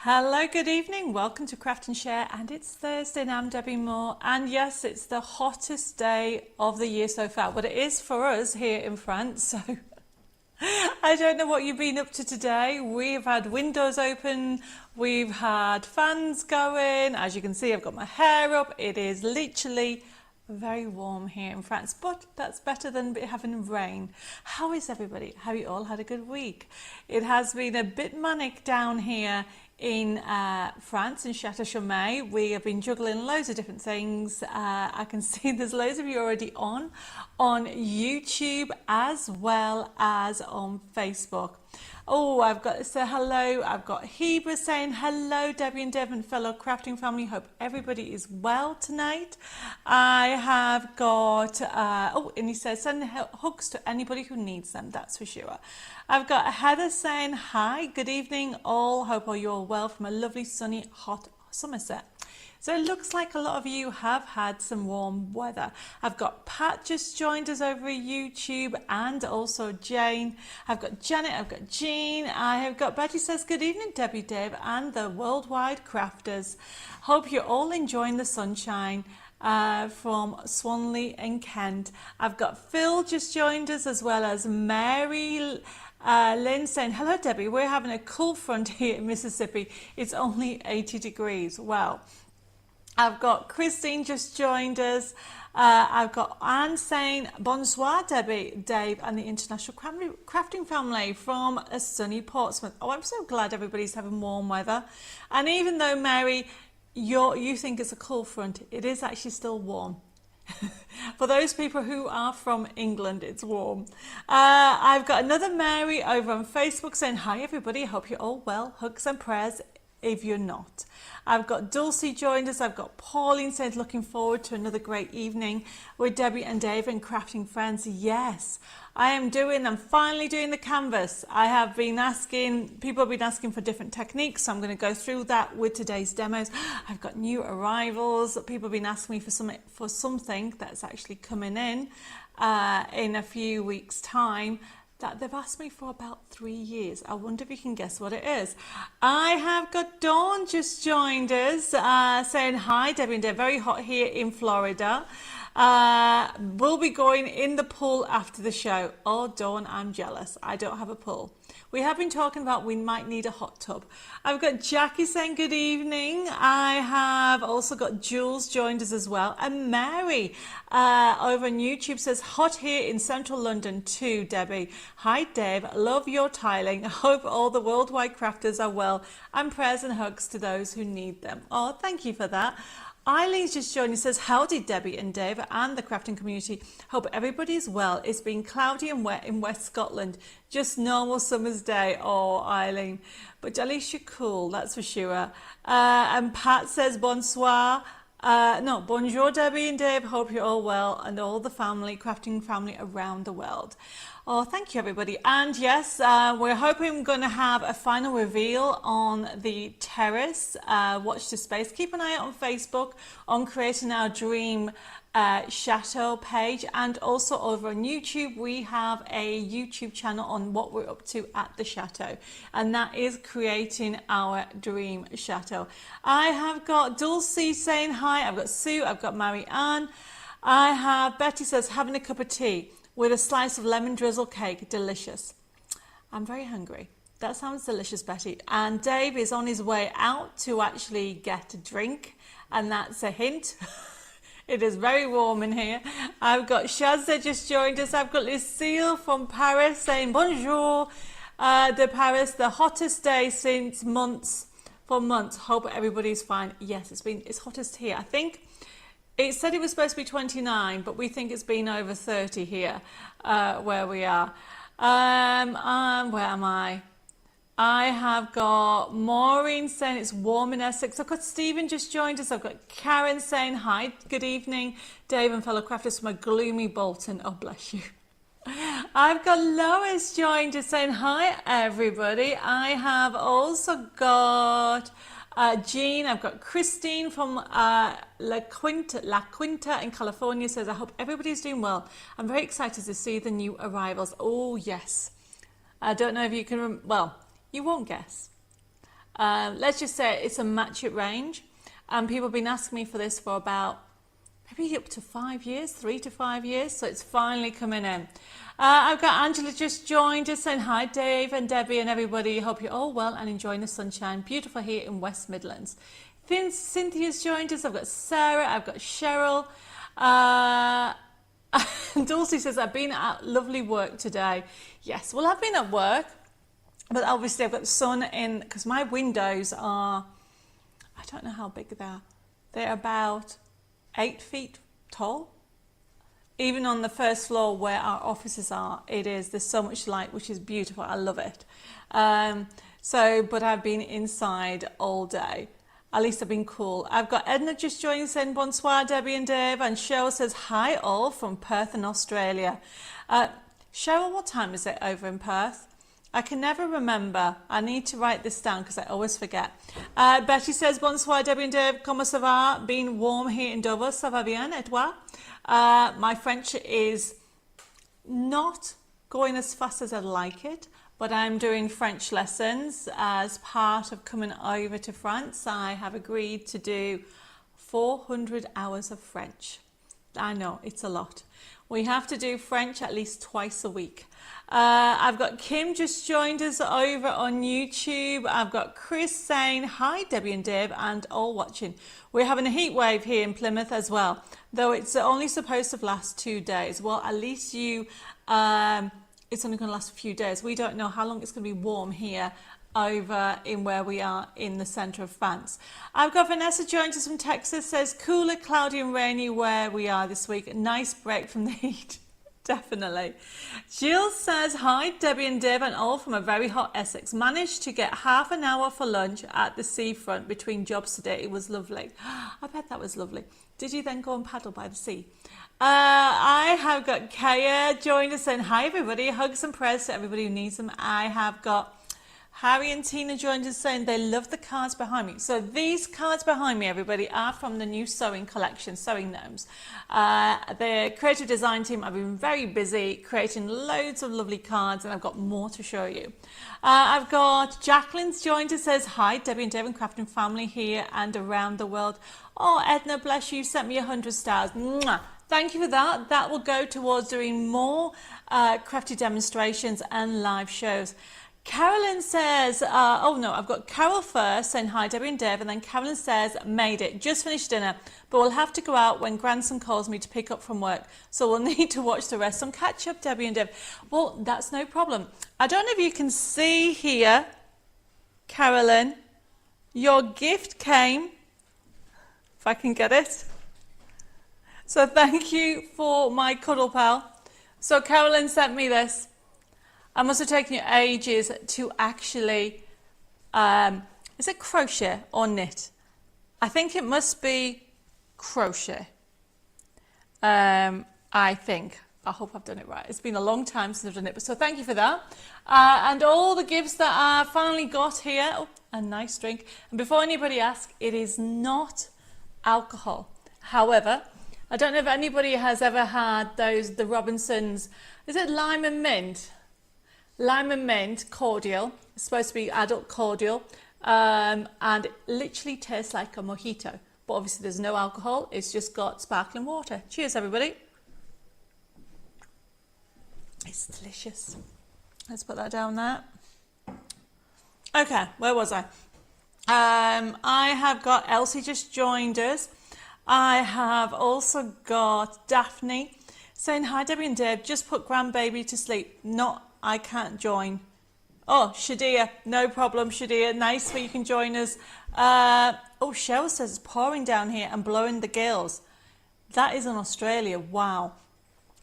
Hello, good evening. Welcome to Craft and Share, and it's Thursday and I'm Debbie Moore. And yes, it's the hottest day of the year so far. But it is for us here in France. So I don't know what you've been up to today. We've had windows open, we've had fans going. As you can see, I've got my hair up. It is literally very warm here in France, but that's better than having rain. How is everybody? Have you all had a good week? It has been a bit manic down here in France, in Château-Chaumet. We have been juggling loads of different things. I can see there's loads of you already on YouTube as well as on Facebook. Oh, I've got to say hello. I've got Hebra saying hello, Debbie and Deb and fellow crafting family. Hope everybody is well tonight. I have got, and he says send hugs to anybody who needs them, that's for sure. I've got Heather saying hi, good evening all. Hope all you're well from a lovely sunny hot Somerset. So it looks like a lot of you have had some warm weather. I've got Pat just joined us over YouTube and also Jane. I've got Janet, I've got Jean. I have got Betty says good evening Debbie, Dave and the worldwide crafters. Hope you're all enjoying the sunshine from Swanley and Kent. I've got Phil just joined us as well as Mary Lynn saying hello Debbie, we're having a cool front here in Mississippi. It's only 80 degrees. Wow. I've got Christine just joined us. I've got Anne saying bonsoir Debbie, Dave and the International Crafting Family from a sunny Portsmouth. Oh, I'm so glad everybody's having warm weather. And even though Mary, you think it's a cool front, it is actually still warm. For those people who are from England, it's warm. I've got another Mary over on Facebook saying hi everybody, hope you're all well, hugs and prayers if you're not. I've got Dulcie joined us. I've got Pauline said looking forward to another great evening with Debbie and Dave and Crafting Friends. Yes, I'm finally doing the canvas. I have been asking, people have been asking for different techniques, so I'm going to go through that with today's demos. I've got new arrivals. People have been asking me for something that's actually coming in a few weeks' time, that they've asked me for about 3 years. I wonder if you can guess what it is. I have got Dawn just joined us, saying hi, Debbie and Deb. Very hot here in Florida. We'll be going in the pool after the show. Oh, Dawn, I'm jealous. I don't have a pool. We have been talking about we might need a hot tub. I've got Jackie saying good evening. I have also got Jules joined us as well. And Mary over on YouTube says, hot here in central London too, Debbie. Hi, Dave. Love your tiling. I hope all the worldwide crafters are well. And prayers and hugs to those who need them. Oh, thank you for that. Eileen's just joined and says, howdy Debbie and Dave and the crafting community. Hope everybody's well. It's been cloudy and wet in West Scotland. Just normal summer's day. Oh, Eileen. But at least you're cool, that's for sure. And Pat says, bonsoir. Bonjour Debbie and Dave. Hope you're all well and all the family, crafting family around the world. Oh, thank you everybody. And yes, we're hoping we're going to have a final reveal on the terrace. Watch the space. Keep an eye out on Facebook on creating our dream chateau page, and also over on YouTube we have a YouTube channel on what we're up to at the chateau, and that is creating our dream chateau. I have got Dulcie saying hi. I've got Sue. I've got Marianne. I have Betty says having a cup of tea with a slice of lemon drizzle cake. Delicious. I'm very hungry. That sounds delicious, Betty. And Dave is on his way out to actually get a drink, and that's a hint. It is very warm in here. I've got Shazza just joined us. I've got Lucille from Paris saying bonjour de Paris. The hottest day since months. Hope everybody's fine. Yes, it's hottest here. I think it said it was supposed to be 29, but we think it's been over 30 here where we are. Where am I? I have got Maureen saying it's warm in Essex. I've got Stephen just joined us. I've got Karen saying hi, good evening, Dave and fellow crafters from a gloomy Bolton. Oh, bless you. I've got Lois joined us saying hi, everybody. I have also got Jean. I've got Christine from La Quinta in California says, I hope everybody's doing well. I'm very excited to see the new arrivals. Oh, yes. I don't know if you can, well, you won't guess. Let's just say it's a match it range. And people have been asking me for this for about maybe up to 5 years, 3 to 5 years. So it's finally coming in. I've got Angela just joined us saying hi, Dave and Debbie and everybody. Hope you're all well and enjoying the sunshine. Beautiful here in West Midlands. Cynthia's joined us. I've got Sarah. I've got Cheryl. And Dulcie says, I've been at lovely work today. Yes, well, I've been at work, but obviously I've got the sun in because my windows are, I don't know how big they are. They're about 8 feet tall. Even on the first floor where our offices are, there's so much light, which is beautiful. I love it. But I've been inside all day. At least I've been cool. I've got Edna just joining saying bonsoir, Debbie and Dave. And Cheryl says hi all from Perth in Australia. Cheryl, what time is it over in Perth? I can never remember. I need to write this down because I always forget. Betty says bonsoir, Debbie and Dave. Comment ça va? Been warm here in Dover. Ça va bien et toi? My French is not going as fast as I'd like it, but I'm doing French lessons as part of coming over to France. I have agreed to do 400 hours of French. I know, it's a lot. We have to do French at least twice a week. I've got Kim just joined us over on YouTube. I've got Chris saying, hi, Debbie and Dave, and all watching. We're having a heat wave here in Plymouth as well, though it's only supposed to last 2 days. Well, at least it's only going to last a few days. We don't know how long it's going to be warm here over in where we are in the centre of France. I've got Vanessa joins us from Texas, says cooler, cloudy and rainy where we are this week. Nice break from the heat. Definitely. Jill says, hi, Debbie and Dave and all from a very hot Essex. Managed to get half an hour for lunch at the seafront between jobs today. It was lovely. I bet that was lovely. Did you then go and paddle by the sea? I have got Kaya joined us saying, hi, everybody. Hugs and prayers to everybody who needs them. I have got Harry and Tina joined us saying they love the cards behind me. So these cards behind me, everybody, are from the new sewing collection, Sewing Gnomes. The creative design team have been very busy creating loads of lovely cards, and I've got more to show you. I've got Jacqueline's joined us, says, hi, Debbie and Devon Crafting family here and around the world. Oh, Edna, bless you, sent me 100 stars. Mwah. Thank you for that. That will go towards doing more crafty demonstrations and live shows. Carolyn says, I've got Carol first saying hi, Debbie and Dave, and then Carolyn says, made it, just finished dinner, but we'll have to go out when grandson calls me to pick up from work, so we'll need to watch the rest. Some catch up, Debbie and Dave. Well, that's no problem. I don't know if you can see here, Carolyn, your gift came, if I can get it. So thank you for my cuddle pal. So Carolyn sent me this. I must have taken you ages to actually, is it crochet or knit? I think it must be crochet. I think. I hope I've done it right. It's been a long time since I've done it, but so thank you for that. And all the gifts that I finally got here. Oh, a nice drink. And before anybody asks, it is not alcohol. However, I don't know if anybody has ever had the Robinsons, is it lime and mint? Lime and mint cordial. It's supposed to be adult cordial, and it literally tastes like a mojito, but obviously there's no alcohol. It's just got sparkling water. Cheers, everybody. It's delicious. Let's put that down there. Okay, where was I? I have got Elsie just joined us. I have also got Daphne saying, hi, Debbie and Dave, just put grandbaby to sleep. I can't join. Oh, Shadia, no problem, Shadia. Nice where you can join us. Cheryl says it's pouring down here and blowing the gills. That is in Australia. Wow.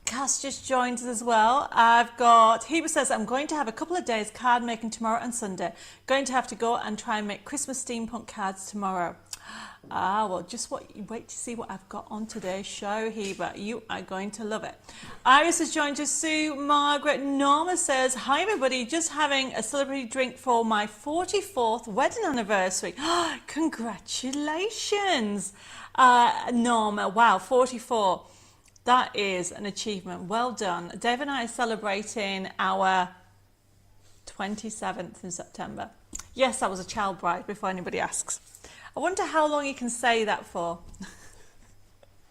Cass just joined us as well. I've got, Heba says, I'm going to have a couple of days card making tomorrow and Sunday. Going to have to go and try and make Christmas steampunk cards tomorrow. Well, just wait to see what I've got on today's show, Heba. You are going to love it. Iris has joined us. Sue, Margaret, Norma says, hi, everybody. Just having a celebratory drink for my 44th wedding anniversary. Congratulations, Norma. Wow, 44. That is an achievement. Well done. Dave and I are celebrating our 27th in September. Yes, I was a child bride, before anybody asks. I wonder how long you can say that for.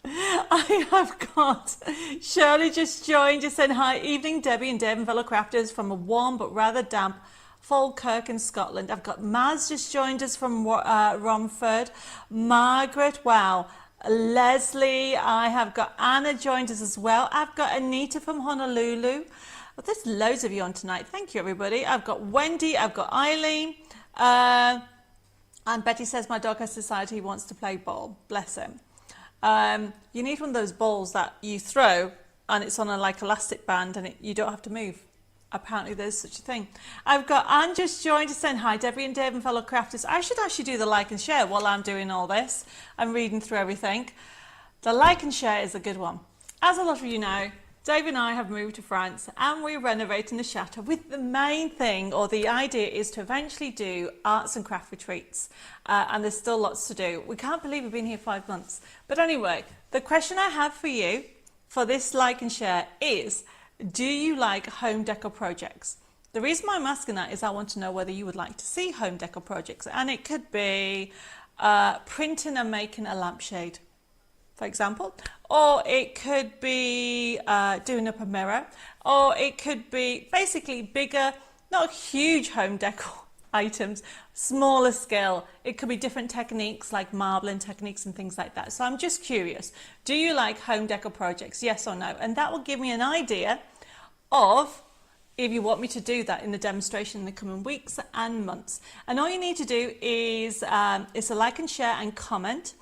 I have got Shirley just joined, just saying hi. Evening, Debbie and Deb and fellow crafters from a warm but rather damp Falkirk in Scotland. I've got Maz just joined us from Romford. Margaret, wow. Leslie, I have got Anna joined us as well. I've got Anita from Honolulu. Well, there's loads of you on tonight. Thank you, everybody. I've got Wendy, I've got Eileen. And Betty says my dog has decided he wants to play ball. Bless him. You need one of those balls that you throw and it's on a like elastic band and you don't have to move. Apparently there's such a thing. I've got Anne just joined us saying hi, Debbie and Dave and fellow crafters. I should actually do the like and share while I'm doing all this. I'm reading through everything. The like and share is a good one. As a lot of you know, Dave and I have moved to France and we're renovating the chateau with the main thing, or the idea is to eventually do arts and craft retreats. And there's still lots to do. We can't believe we've been here 5 months. But anyway, the question I have for you for this like and share is, do you like home decor projects? The reason why I'm asking that is I want to know whether you would like to see home decor projects. And it could be printing and making a lampshade, for example, or it could be doing up a mirror, or it could be basically bigger, not huge home decor items, smaller scale. It could be different techniques like marbling techniques and things like that. So I'm just curious, do you like home decor projects, yes or no? And that will give me an idea of if you want me to do that in the demonstration in the coming weeks and months. And all you need to do is a like and share and comment.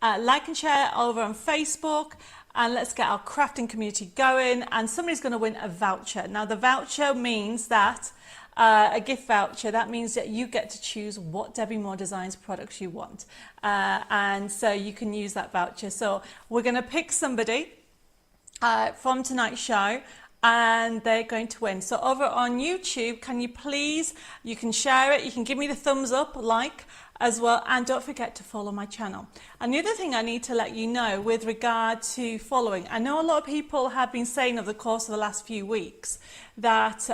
Like and share over on Facebook, and let's get our crafting community going, and somebody's going to win a voucher. Now the voucher means that a gift voucher, that means that you get to choose what Debbie Moore Designs products you want, and so you can use that voucher. So we're going to pick somebody from tonight's show and they're going to win. So over on YouTube, can you please, you can share it, you can give me the thumbs up, like as well, and don't forget to follow my channel. And the other thing I need to let you know with regard to following, I know a lot of people have been saying over the course of the last few weeks that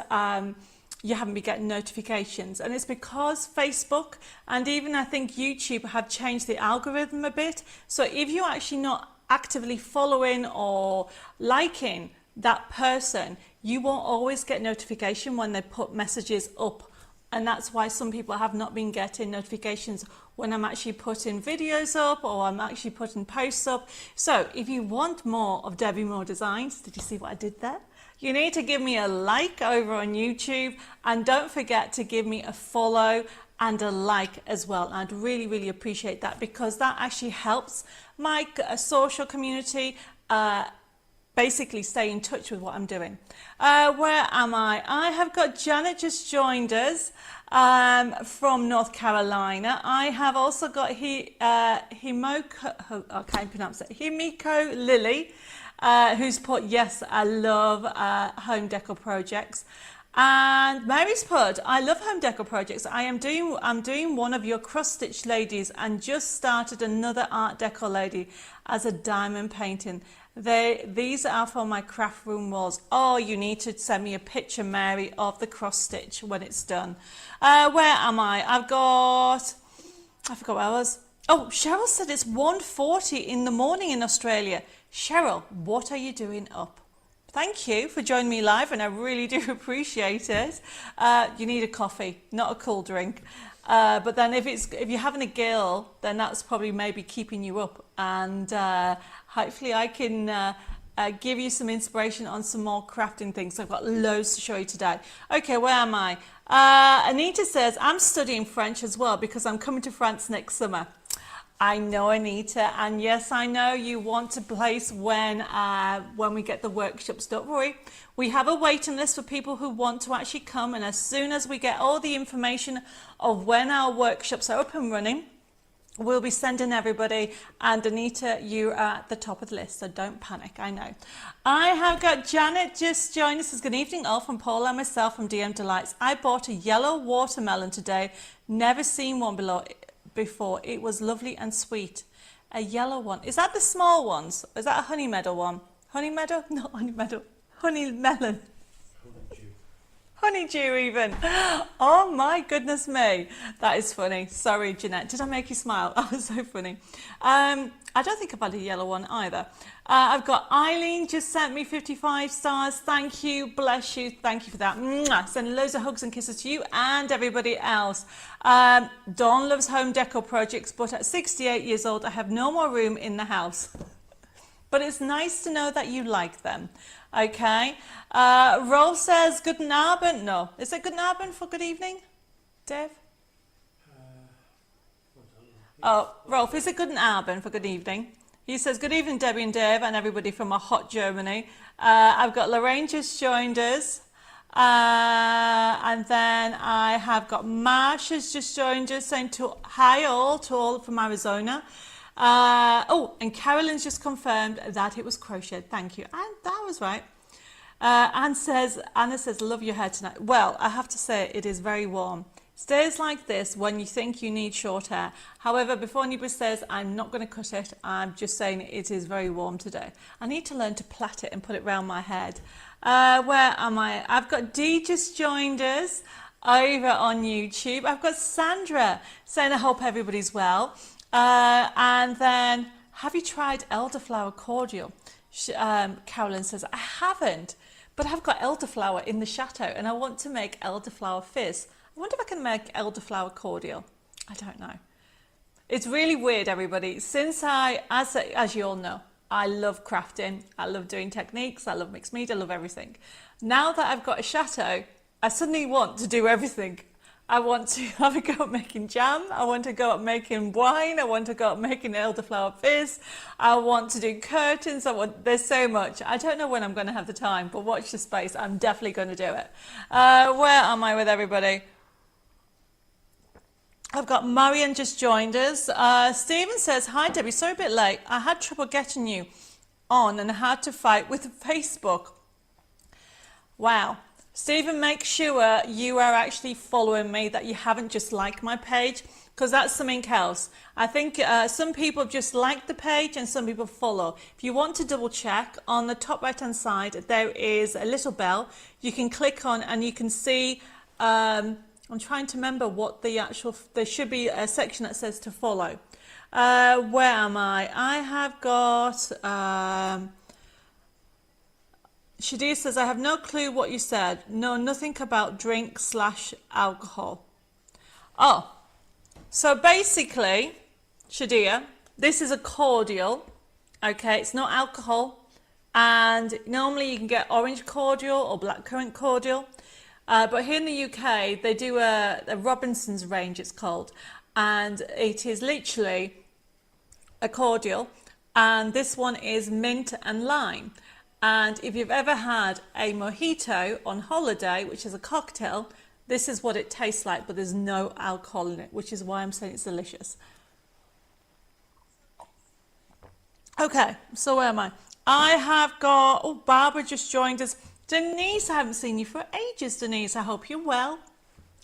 you haven't been getting notifications, and it's because Facebook and even I think YouTube have changed the algorithm a bit. So if you're actually not actively following or liking that person, you won't always get notification when they put messages up. And that's why some people have not been getting notifications when I'm actually putting videos up or I'm actually putting posts up. So if you want more of Debbie Moore Designs, did you see what I did there? You need to give me a like over on YouTube, and don't forget to give me a follow and a like as well. And I'd really, really appreciate that, because that actually helps my social community basically stay in touch with what I'm doing. Where am I? I have got Janet just joined us from North Carolina. I have also got Himiko, I can't pronounce it, Himiko Lily, who's put, yes, I love home decor projects. And Mary's put, I love home decor projects. I'm doing one of your cross stitch ladies and just started another art deco lady as a diamond painting. These are for my craft room walls. Oh, you need to send me a picture, Mary, of the cross stitch when it's done. Where am I? I forgot where I was. Oh, Cheryl said it's 1:40 in the morning in Australia. Cheryl, what are you doing up? Thank you for joining me live, and I really do appreciate it. You need a coffee, not a cool drink. But then if you're having a gill, then that's probably maybe keeping you up, and hopefully I can give you some inspiration on some more crafting things. I've got loads to show you today. Okay, where am I? Anita says, I'm studying French as well because I'm coming to France next summer. I know, Anita, and yes, I know you want to place when we get the workshops. Don't worry, we have a waiting list for people who want to actually come, and as soon as we get all the information of when our workshops are up and running, we'll be sending everybody. And Anita, you are at the top of the list, so don't panic. I know. I have got Janet just joined us. Says, good evening, all from Paul and myself from DM Delights. I bought a yellow watermelon today. Never seen one before. It was lovely and sweet. A yellow one. Is that the small ones? Is that a honey meadow one? Honey meadow? Not honey meadow. Honey melon. Honeydew even. Oh my goodness me. That is funny. Sorry, Jeanette. Did I make you smile? That was so funny. I don't think I've had a yellow one either. I've got Eileen just sent me 55 stars. Thank you. Bless you. Thank you for that. Mwah. Sending loads of hugs and kisses to you and everybody else. Dawn loves home decor projects, but at 68 years old, I have no more room in the house. But it's nice to know that you like them. Okay. Rolf says, Guten Abend. No. Is it Guten Abend for good evening, Dave? Oh, Rolf, is it Guten Abend for good evening? He says, good evening, Debbie and Dave and everybody from a hot Germany. I've got Lorraine just joined us. And then I have got Marsha's just joined us saying hi all to all from Arizona. And Carolyn's just confirmed that it was crocheted. Thank you. And that was right. Anna says, love your hair tonight. Well, I have to say it is very warm. It's days like this when you think you need short hair. However, before anybody says I'm not going to cut it, I'm just saying it is very warm today. I need to learn to plait it and put it around my head. Where am I? I've got Dee just joined us over on YouTube. I've got Sandra saying I hope everybody's well. And then, have you tried elderflower cordial? Carolyn says, I haven't, but I've got elderflower in the chateau and I want to make elderflower fizz. I wonder if I can make elderflower cordial. I don't know. It's really weird, everybody. Since as you all know, I love crafting. I love doing techniques. I love mixed media. I love everything. Now that I've got a chateau, I suddenly want to do everything. I want to have a go at making jam. I want to go at making wine. I want to go at making elderflower fizz. I want to do curtains. There's so much. I don't know when I'm going to have the time, but watch the space. I'm definitely going to do it. Where am I with everybody? I've got Marion just joined us. Stephen says, hi Debbie, sorry a bit late. I had trouble getting you on and had to fight with Facebook. Wow. Stephen, make sure you are actually following me, that you haven't just liked my page, because that's something else. I think some people just like the page and some people follow. If you want to double check, on the top right hand side there is a little bell you can click on and you can see, I'm trying to remember what there should be a section that says to follow. Where am I? I have got, Shadia says, I have no clue what you said. No, nothing about drink/alcohol. Oh, so basically, Shadia, this is a cordial. Okay, it's not alcohol. And normally you can get orange cordial or blackcurrant cordial. But here in the UK, they do a Robinson's range, it's called. And it is literally a cordial. And this one is mint and lime. And if you've ever had a mojito on holiday, which is a cocktail, this is what it tastes like, but there's no alcohol in it, which is why I'm saying it's delicious. Okay, so where am I? I have got, Barbara just joined us. Denise, I haven't seen you for ages, Denise. I hope you're well.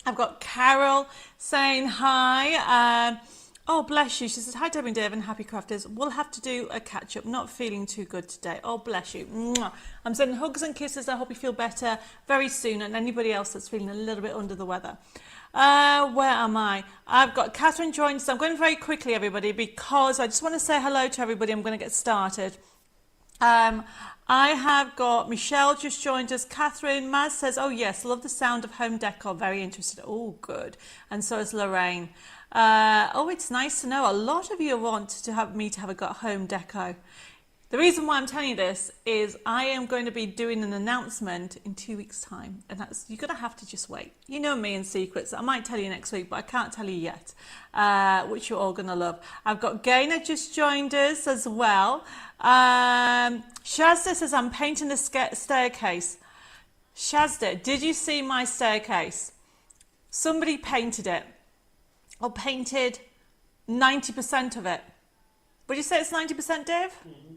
I've got Carol saying hi. Bless you. She says, hi, Debbie and Dave and Happy Crafters. We'll have to do a catch-up. Not feeling too good today. Oh, bless you. Mwah. I'm sending hugs and kisses. I hope you feel better very soon, and anybody else that's feeling a little bit under the weather. Where am I? I've got Catherine joined us. I'm going very quickly, everybody, because I just want to say hello to everybody. I'm going to get started. I have got Michelle just joined us. Catherine, Maz says, oh yes, love the sound of home decor. Very interested. Oh, good. And so is Lorraine. It's nice to know. A lot of you want to have me to have a go at home deco. The reason why I'm telling you this is I am going to be doing an announcement in 2 weeks' time, and you're going to have to just wait. You know me and secrets. I might tell you next week, but I can't tell you yet, which you're all going to love. I've got Gaynor just joined us as well. Shazda says, I'm painting the staircase. Shazda, did you see my staircase? Somebody painted it, or painted 90% of it. Would you say it's 90%, Dave? Mm-hmm.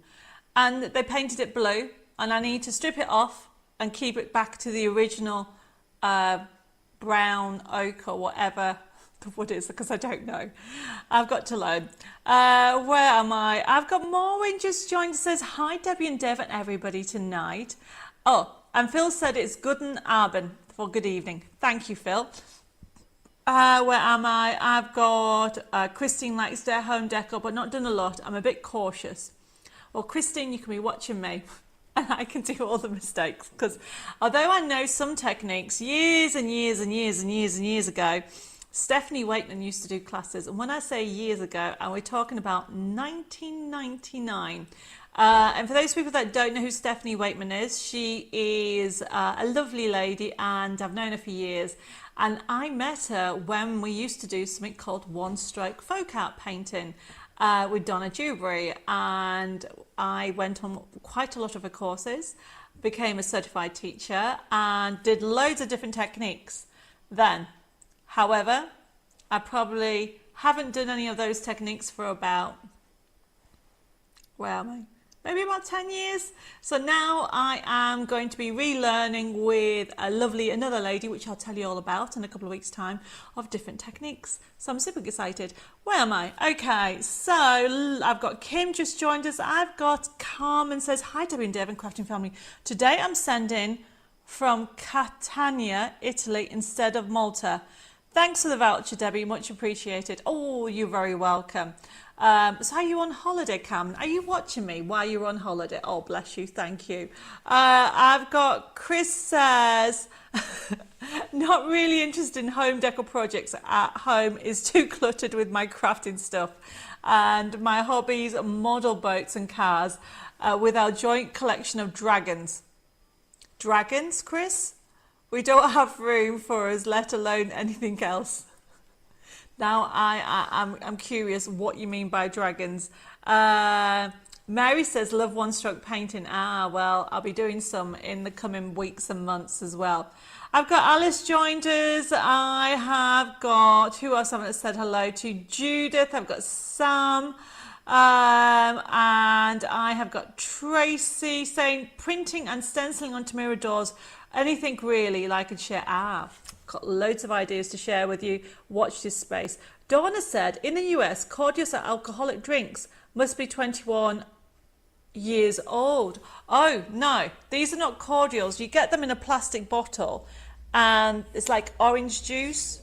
And they painted it blue, and I need to strip it off and keep it back to the original brown oak or whatever the wood is, because I don't know. I've got to learn. Where am I? I've got Maureen just joined. Says, hi, Debbie and Dev and everybody tonight. Oh, and Phil said it's Guten Abend for good evening. Thank you, Phil. Where am I? I've got Christine likes their home decor, but not done a lot. I'm a bit cautious. Well, Christine, you can be watching me, and I can do all the mistakes, because although I know some techniques, years and years and years and years and years ago, Stephanie Wakeman used to do classes, and when I say years ago, and we're talking about 1999. And for those people that don't know who Stephanie Wakeman is, she is a lovely lady, and I've known her for years. And I met her when we used to do something called one-stroke folk art painting with Donna Dewberry, and I went on quite a lot of her courses, became a certified teacher, and did loads of different techniques then. However, I probably haven't done any of those techniques for about, where am I? Maybe about 10 years. So now I am going to be relearning with another lady, which I'll tell you all about in a couple of weeks' time, of different techniques. So I'm super excited. Where am I? Okay, so I've got Kim just joined us. I've got Carmen says, hi Debbie and Dave and Crafting Family. Today I'm sending from Catania, Italy instead of Malta. Thanks for the voucher, Debbie, much appreciated. Oh, you're very welcome. So are you on holiday, Cam? Are you watching me while you're on holiday? Oh, bless you. Thank you. I've got Chris says, not really interested in home decor projects at home, is too cluttered with my crafting stuff. And my hobbies are model boats and cars with our joint collection of dragons. Dragons, Chris? We don't have room for us, let alone anything else. Now I'm curious what you mean by dragons. Mary says, love one-stroke painting. Well, I'll be doing some in the coming weeks and months as well. I've got Alice joined us. I have got, who else haven't said hello to? Judith. I've got Sam. And I have got Tracy saying, printing and stenciling onto mirror doors. Anything really like and share. Got loads of ideas to share with you. Watch this space. Donna said, in the US, cordials are alcoholic drinks. Must be 21 years old. Oh, no. These are not cordials. You get them in a plastic bottle. And it's like orange juice.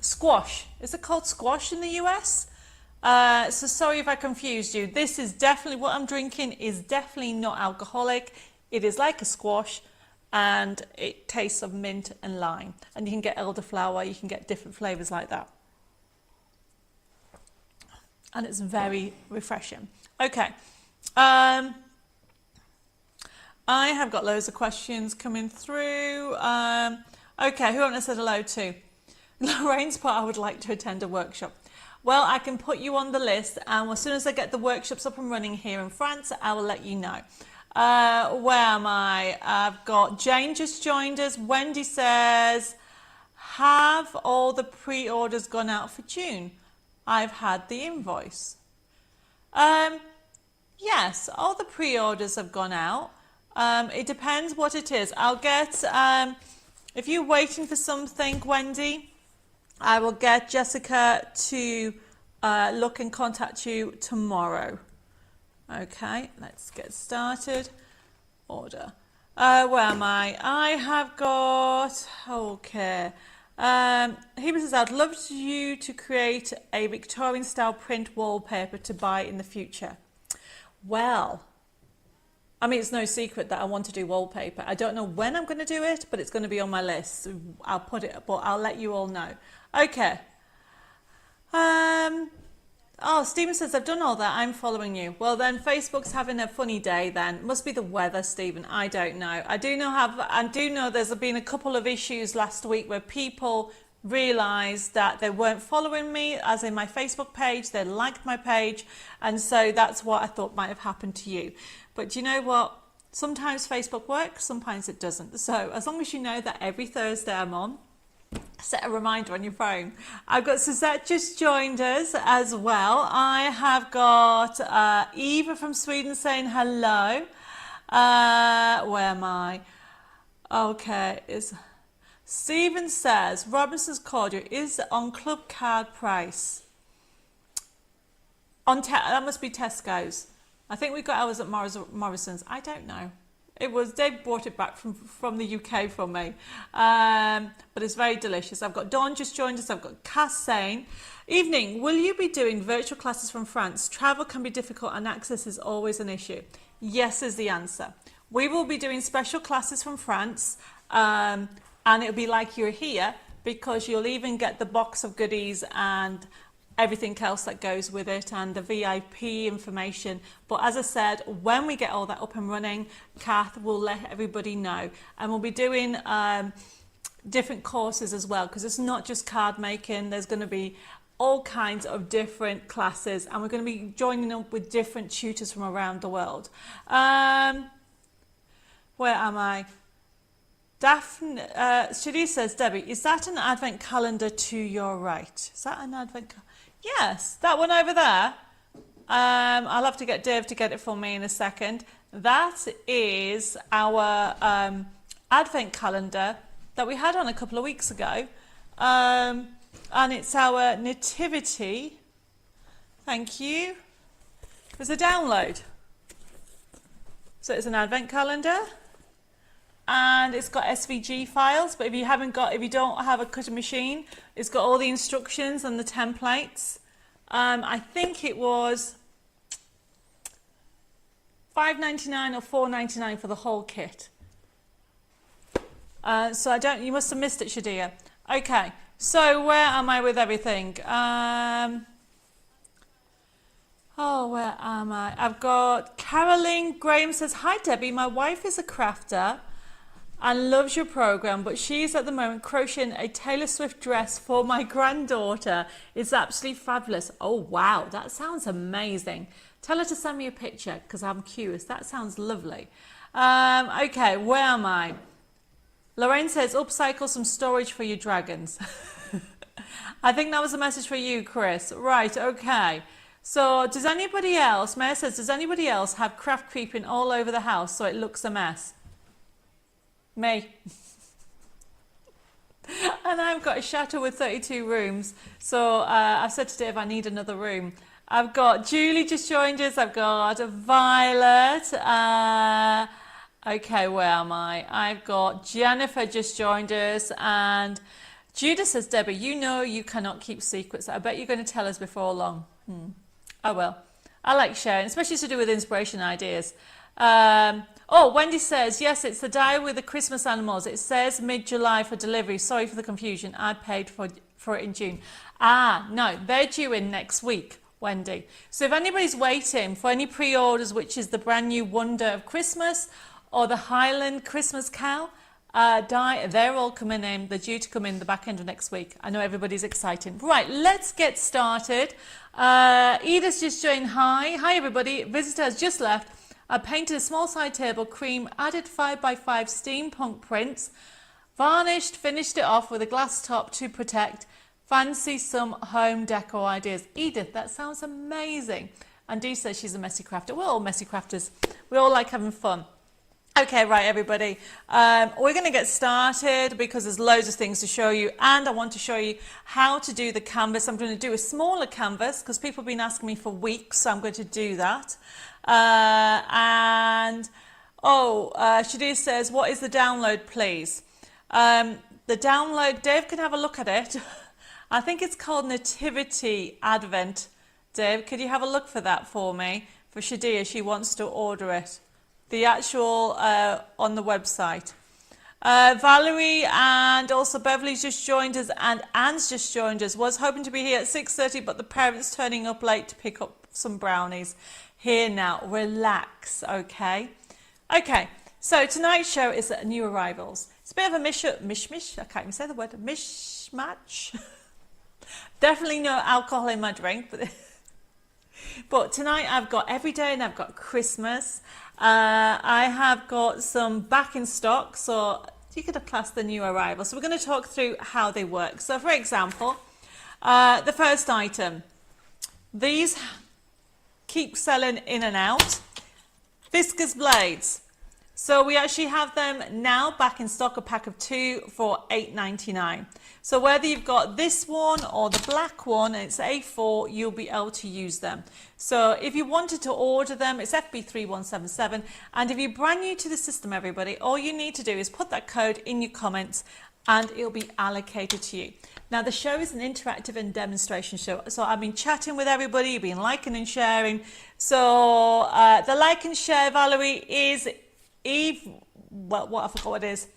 Squash. Is it called squash in the US? So sorry if I confused you. This is definitely, what I'm drinking is definitely not alcoholic. It is like a squash. And it tastes of mint and lime. And you can get elderflower, you can get different flavours like that. And it's very refreshing. Okay. I have got loads of questions coming through. Okay, who haven't I said hello to? Lorraine's put, I would like to attend a workshop. Well, I can put you on the list, and as soon as I get the workshops up and running here in France, I will let you know. Where am I? I've got Jane just joined us. Wendy says, have all the pre-orders gone out for June? I've had the invoice. Yes, all the pre-orders have gone out. It depends what it is. I'll get, if you're waiting for something, Wendy, I will get Jessica to look and contact you tomorrow. Okay, let's get started. Order. Where am I? I have got, okay. Heba says, I'd love you to create a Victorian style print wallpaper to buy in the future. Well, I mean, it's no secret that I want to do wallpaper. I don't know when I'm going to do it, but it's going to be on my list. I'll put it, but I'll let you all know. Okay. Oh, Stephen says, I've done all that. I'm following you. Well, then Facebook's having a funny day then. Must be the weather, Stephen. I don't know. I do know there's been a couple of issues last week where people realised that they weren't following me, as in my Facebook page. They liked my page. And so that's what I thought might have happened to you. But you know what? Sometimes Facebook works, sometimes it doesn't. So as long as you know that every Thursday I'm on, set a reminder on your phone. I've got Suzette just joined us as well. I have got Eva from Sweden saying hello. Where am I? Okay, Stephen says Robinson's cordial is on club card price. That must be Tesco's. I think we got ours at Morrison's. I don't know. It was, Dave brought it back from the UK for me. But it's very delicious. I've got Dawn just joined us. I've got Cass saying, evening, will you be doing virtual classes from France? Travel can be difficult and access is always an issue. Yes is the answer. We will be doing special classes from France, and it'll be like you're here, because you'll even get the box of goodies and everything else that goes with it and the VIP information. But as I said, when we get all that up and running, Kath will let everybody know. And we'll be doing different courses as well, because it's not just card making. There's going to be all kinds of different classes, and we're going to be joining up with different tutors from around the world. Where am I? Daphne, Shadi says, Debbie, is that an advent calendar to your right? Is that an advent calendar? Yes, that one over there. I'll have to get Dave to get it for me in a second. That is our advent calendar that we had on a couple of weeks ago. And it's our nativity. Thank you. There's a download. So it's an advent calendar. And it's got SVG files, but if you don't have a cutter machine, it's got all the instructions and the templates. I think it was $5.99 or $4.99 for the whole kit. So you must have missed it, Shadia. Okay, so where am I with everything? Where am I? I've got Caroline Graham says, hi Debbie, my wife is a crafter and loves your program, but she's at the moment crocheting a Taylor Swift dress for my granddaughter. It's absolutely fabulous. Oh wow, that sounds amazing. Tell her to send me a picture because I'm curious. That sounds lovely. Okay, where am I? Lorraine says, upcycle some storage for your dragons. I think that was a message for you, Chris. Right, okay. So does anybody else, Maya says, does anybody else have craft creeping all over the house so it looks a mess? Me. And I've got a chateau with 32 rooms. So I said to Dave, I need another room. I've got Julie just joined us. I've got Violet. Okay, where am I? I've got Jennifer just joined us. And Judah says, Debbie, you know you cannot keep secrets. I bet you're going to tell us before long. I will. I like sharing, especially to do with inspiration ideas. Wendy says, yes, it's the diary with the Christmas animals. It says mid-July for delivery. Sorry for the confusion. I paid for it in June. No, they're due in next week, Wendy. So if anybody's waiting for any pre-orders, which is the brand new Wonder of Christmas or the Highland Christmas cow, they're all coming in. They're due to come in the back end of next week. I know everybody's excited. Right, let's get started. Edith's just joined. Hi everybody. Visitor has just left. I painted a small side table, cream, added 5x5 steampunk prints, varnished, finished it off with a glass top to protect. Fancy some home decor ideas. Edith, that sounds amazing. And Dee says she's a messy crafter. We're all messy crafters. We all like having fun. Okay, right, everybody. We're going to get started because there's loads of things to show you, and I want to show you how to do the canvas. I'm going to do a smaller canvas because people have been asking me for weeks, so I'm going to do that. Shadir says, what is the download, please? The download, Dave can have a look at it. I think it's called Nativity Advent. Dave, could you have a look for that for me? For Shadir, she wants to order it. The actual on the website. Valerie and also Beverly's just joined us, and Anne's just joined us. Was hoping to be here at 6:30, but the parents turning up late to pick up some brownies. Here now, relax, okay? Okay, so tonight's show is new arrivals. It's a bit of a mishmash. I can't even say the word. Mishmatch. Definitely no alcohol in my drink, but tonight I've got every day and I've got Christmas. I have got some back in stock, so you could have classed the new arrivals. So we're going to talk through how they work. So for example, the first item, these keep selling in and out. Viscous blades. So we actually have them now back in stock, a pack of 2 for $8.99. So whether you've got this one or the black one, and it's A4, you'll be able to use them. So if you wanted to order them, it's FB3177. And if you're brand new to the system, everybody, all you need to do is put that code in your comments and it'll be allocated to you. Now the show is an interactive and demonstration show. So I've been chatting with everybody, you've been liking and sharing. So the like and share, Valerie, is Eve, well, what I forgot what it is.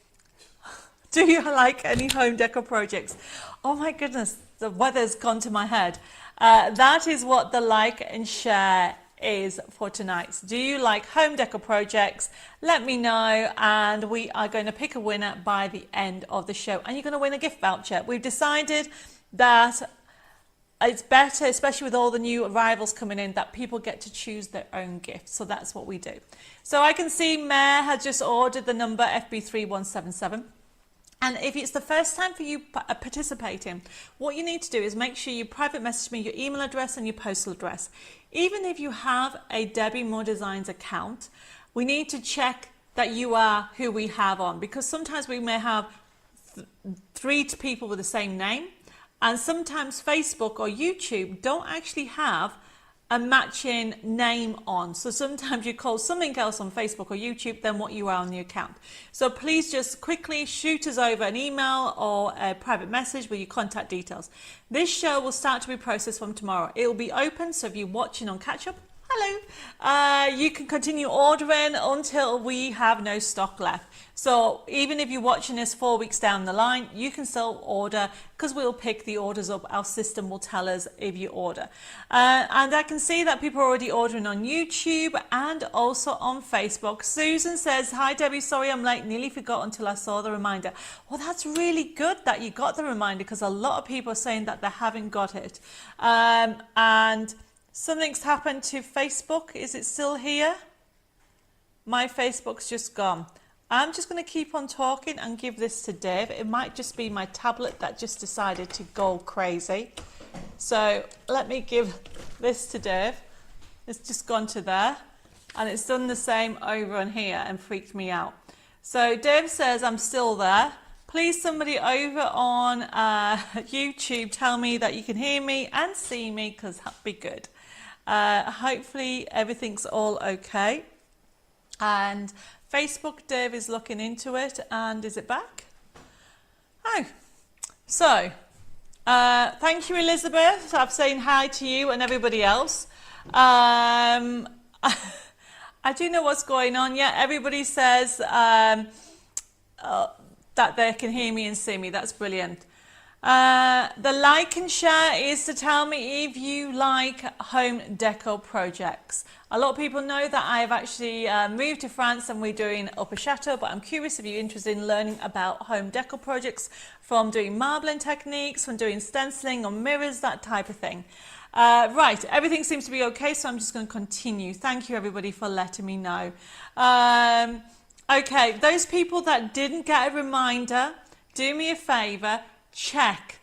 Do you like any home decor projects? Oh my goodness, the weather's gone to my head. That is what the like and share is for tonight. So do you like home decor projects? Let me know, and we are going to pick a winner by the end of the show, and you're going to win a gift voucher. We've decided that it's better, especially with all the new arrivals coming in, that people get to choose their own gift. So that's what we do. So I can see Mare has just ordered the number FB3177. And if it's the first time for you participating, what you need to do is make sure you private message me your email address and your postal address. Even if you have a Debbie Moore Designs account, we need to check that you are who we have on, because sometimes we may have 3 people with the same name. And sometimes Facebook or YouTube don't actually have a matching name on. So sometimes you call something else on Facebook or YouTube than what you are on the account. So please just quickly shoot us over an email or a private message with your contact details. This show will start to be processed from tomorrow. It will be open, so if you're watching on catch up, hello, you can continue ordering until we have no stock left. So even if you're watching this 4 weeks down the line, you can still order, because we'll pick the orders up. Our system will tell us if you order. And I can see that people are already ordering on YouTube and also on Facebook. Susan says, hi Debbie, sorry I'm late, nearly forgot until I saw the reminder. Well, that's really good that you got the reminder, because a lot of people are saying that they haven't got it. And something's happened to Facebook. Is it still here? My Facebook's just gone. I'm just going to keep on talking and give this to Dave. It might just be my tablet that just decided to go crazy. So let me give this to Dave. It's just gone to there. And it's done the same over on here and freaked me out. So Dave says I'm still there. Please, somebody over on YouTube, tell me that you can hear me and see me, because that'd be good. Hopefully everything's all okay. And Facebook, Dave is looking into it. And is it back? Oh, so thank you, Elizabeth. I'm saying hi to you and everybody else. I do know what's going on. Yeah, everybody says that they can hear me and see me. That's brilliant. The like and share is to tell me if you like home deco projects. A lot of people know that I've actually moved to France and we're doing Upper Chateau, but I'm curious if you're interested in learning about home deco projects, from doing marbling techniques, from doing stenciling on mirrors, that type of thing. Right, everything seems to be okay, so I'm just going to continue. Thank you everybody for letting me know. Okay, those people that didn't get a reminder, do me a favour, check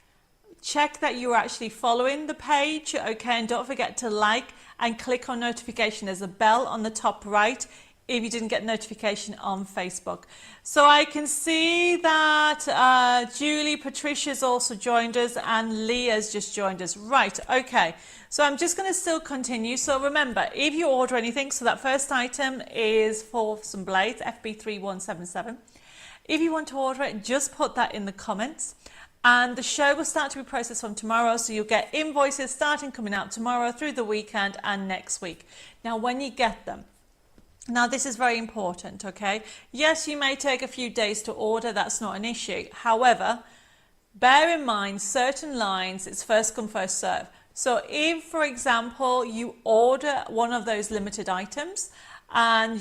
that you're actually following the page, okay, and don't forget to like and click on notification. There's a bell on the top right if you didn't get notification on Facebook. So I can see that Julie, Patricia's also joined us, and Leah's just joined us. Right, okay, so I'm just going to still continue. So remember, if you order anything, so that first item is for some blades, FB3177. If you want to order it, just put that in the comments. And the show will start to be processed from tomorrow, so you'll get invoices starting coming out tomorrow through the weekend and next week. Now, when you get them, now this is very important, okay? Yes, you may take a few days to order, that's not an issue. However, bear in mind, certain lines, it's first come, first serve. So if, for example, you order one of those limited items, and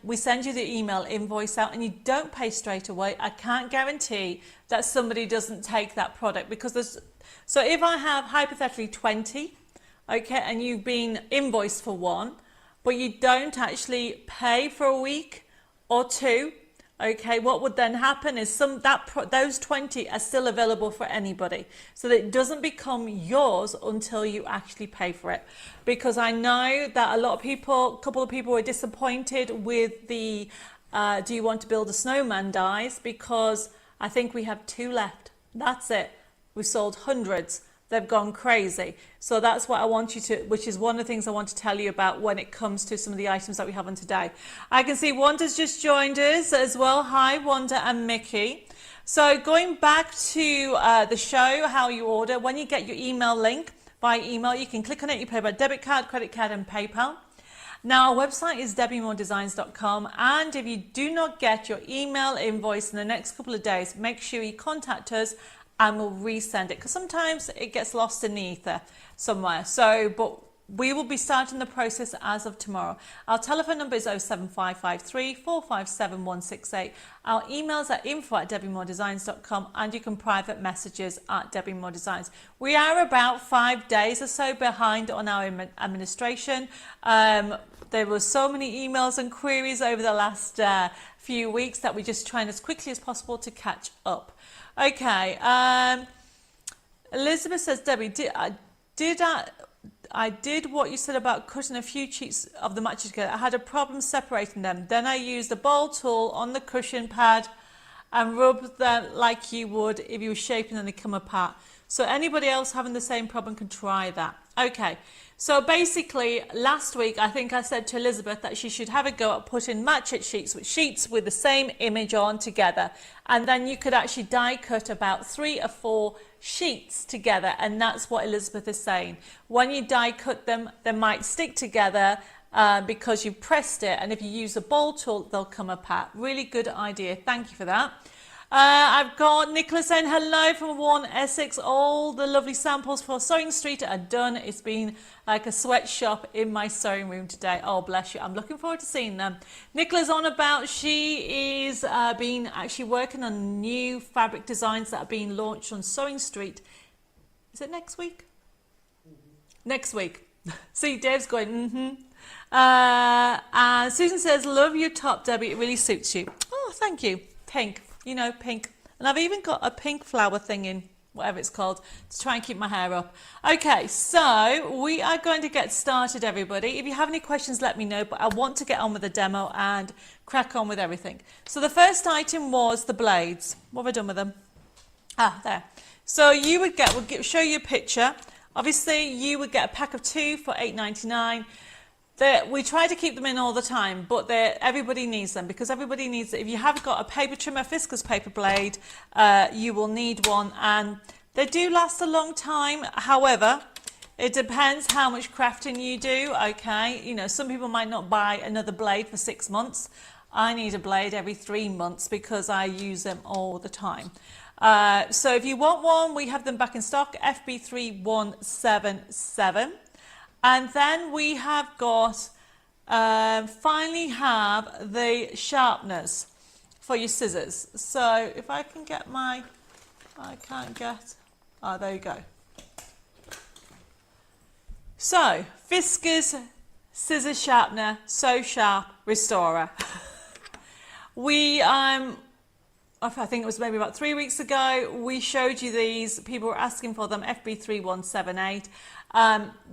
we send you the email invoice out and you don't pay straight away, I can't guarantee that somebody doesn't take that product, because so if I have hypothetically 20, okay, and you've been invoiced for one, but you don't actually pay for a week or two, Okay, what would then happen is those 20 are still available for anybody, so that it doesn't become yours until you actually pay for it. Because I know that a couple of people were disappointed with the do you want to build a snowman dies, because I think we have 2 left. That's it. We've sold hundreds. They've gone crazy. So that's what I want you to, which is one of the things I want to tell you about when it comes to some of the items that we have on today. I can see Wanda's just joined us as well. Hi, Wanda and Mickey. So going back to the show, how you order, when you get your email link by email, you can click on it, you pay by debit card, credit card and PayPal. Now our website is debbimoredesigns.com, and if you do not get your email invoice in the next couple of days, make sure you contact us and we'll resend it, because sometimes it gets lost in the ether somewhere. So, but we will be starting the process as of tomorrow. Our telephone number is 07553 457 168. Our emails are info@debbimoredesigns.com, and you can private messages at Debbi More Designs. We are about 5 days or so behind on our administration. There were so many emails and queries over the last few weeks that we're just trying as quickly as possible to catch up. Okay, Elizabeth says, Debbie, I did what you said about cutting a few sheets of the mattress together. I had a problem separating them. Then I used a bowl tool on the cushion pad and rubbed them like you would if you were shaping them and they come apart. So anybody else having the same problem can try that. Okay, so basically last week I think I said to Elizabeth that she should have a go at putting mattress sheets with the same image on together, and then you could actually die cut about 3 or 4 sheets together, and that's what Elizabeth is saying. When you die cut them, they might stick together because you pressed it, and if you use a bowl tool they'll come apart. Really good idea, thank you for that. I've got Nicholas saying hello from Warren, Essex. All the lovely samples for Sewing Street are done. It's been like a sweatshop in my sewing room today. Oh, bless you. I'm looking forward to seeing them. Nicholas on about she is been actually working on new fabric designs that are being launched on Sewing Street. Is it next week? Next week. See, Dave's going, and Susan says, love your top, Debbie. It really suits you. Oh, thank you. Pink. You know, pink. And I've even got a pink flower thing in, whatever it's called, to try and keep my hair up. Okay, so we are going to get started, everybody. If you have any questions, let me know, but I want to get on with the demo and crack on with everything. So the first item was the blades. What have I done with them? Ah, there. So you would get, we'll show you a picture. Obviously, you would get a pack of 2 for $8.99. We try to keep them in all the time, but everybody needs them, because everybody needs it. If you have got a paper trimmer, viscose paper blade, you will need one, and they do last a long time. However, it depends how much crafting you do, okay? You know, some people might not buy another blade for 6 months. I need a blade every 3 months because I use them all the time. So if you want one, we have them back in stock, FB3177. And then we have got, finally have the sharpeners for your scissors. So if I can get I can't get, oh, there you go. So, viscose scissor sharpener, So Sharp Restorer. I think it was maybe about 3 weeks ago, we showed you these. People were asking for them, FB3178.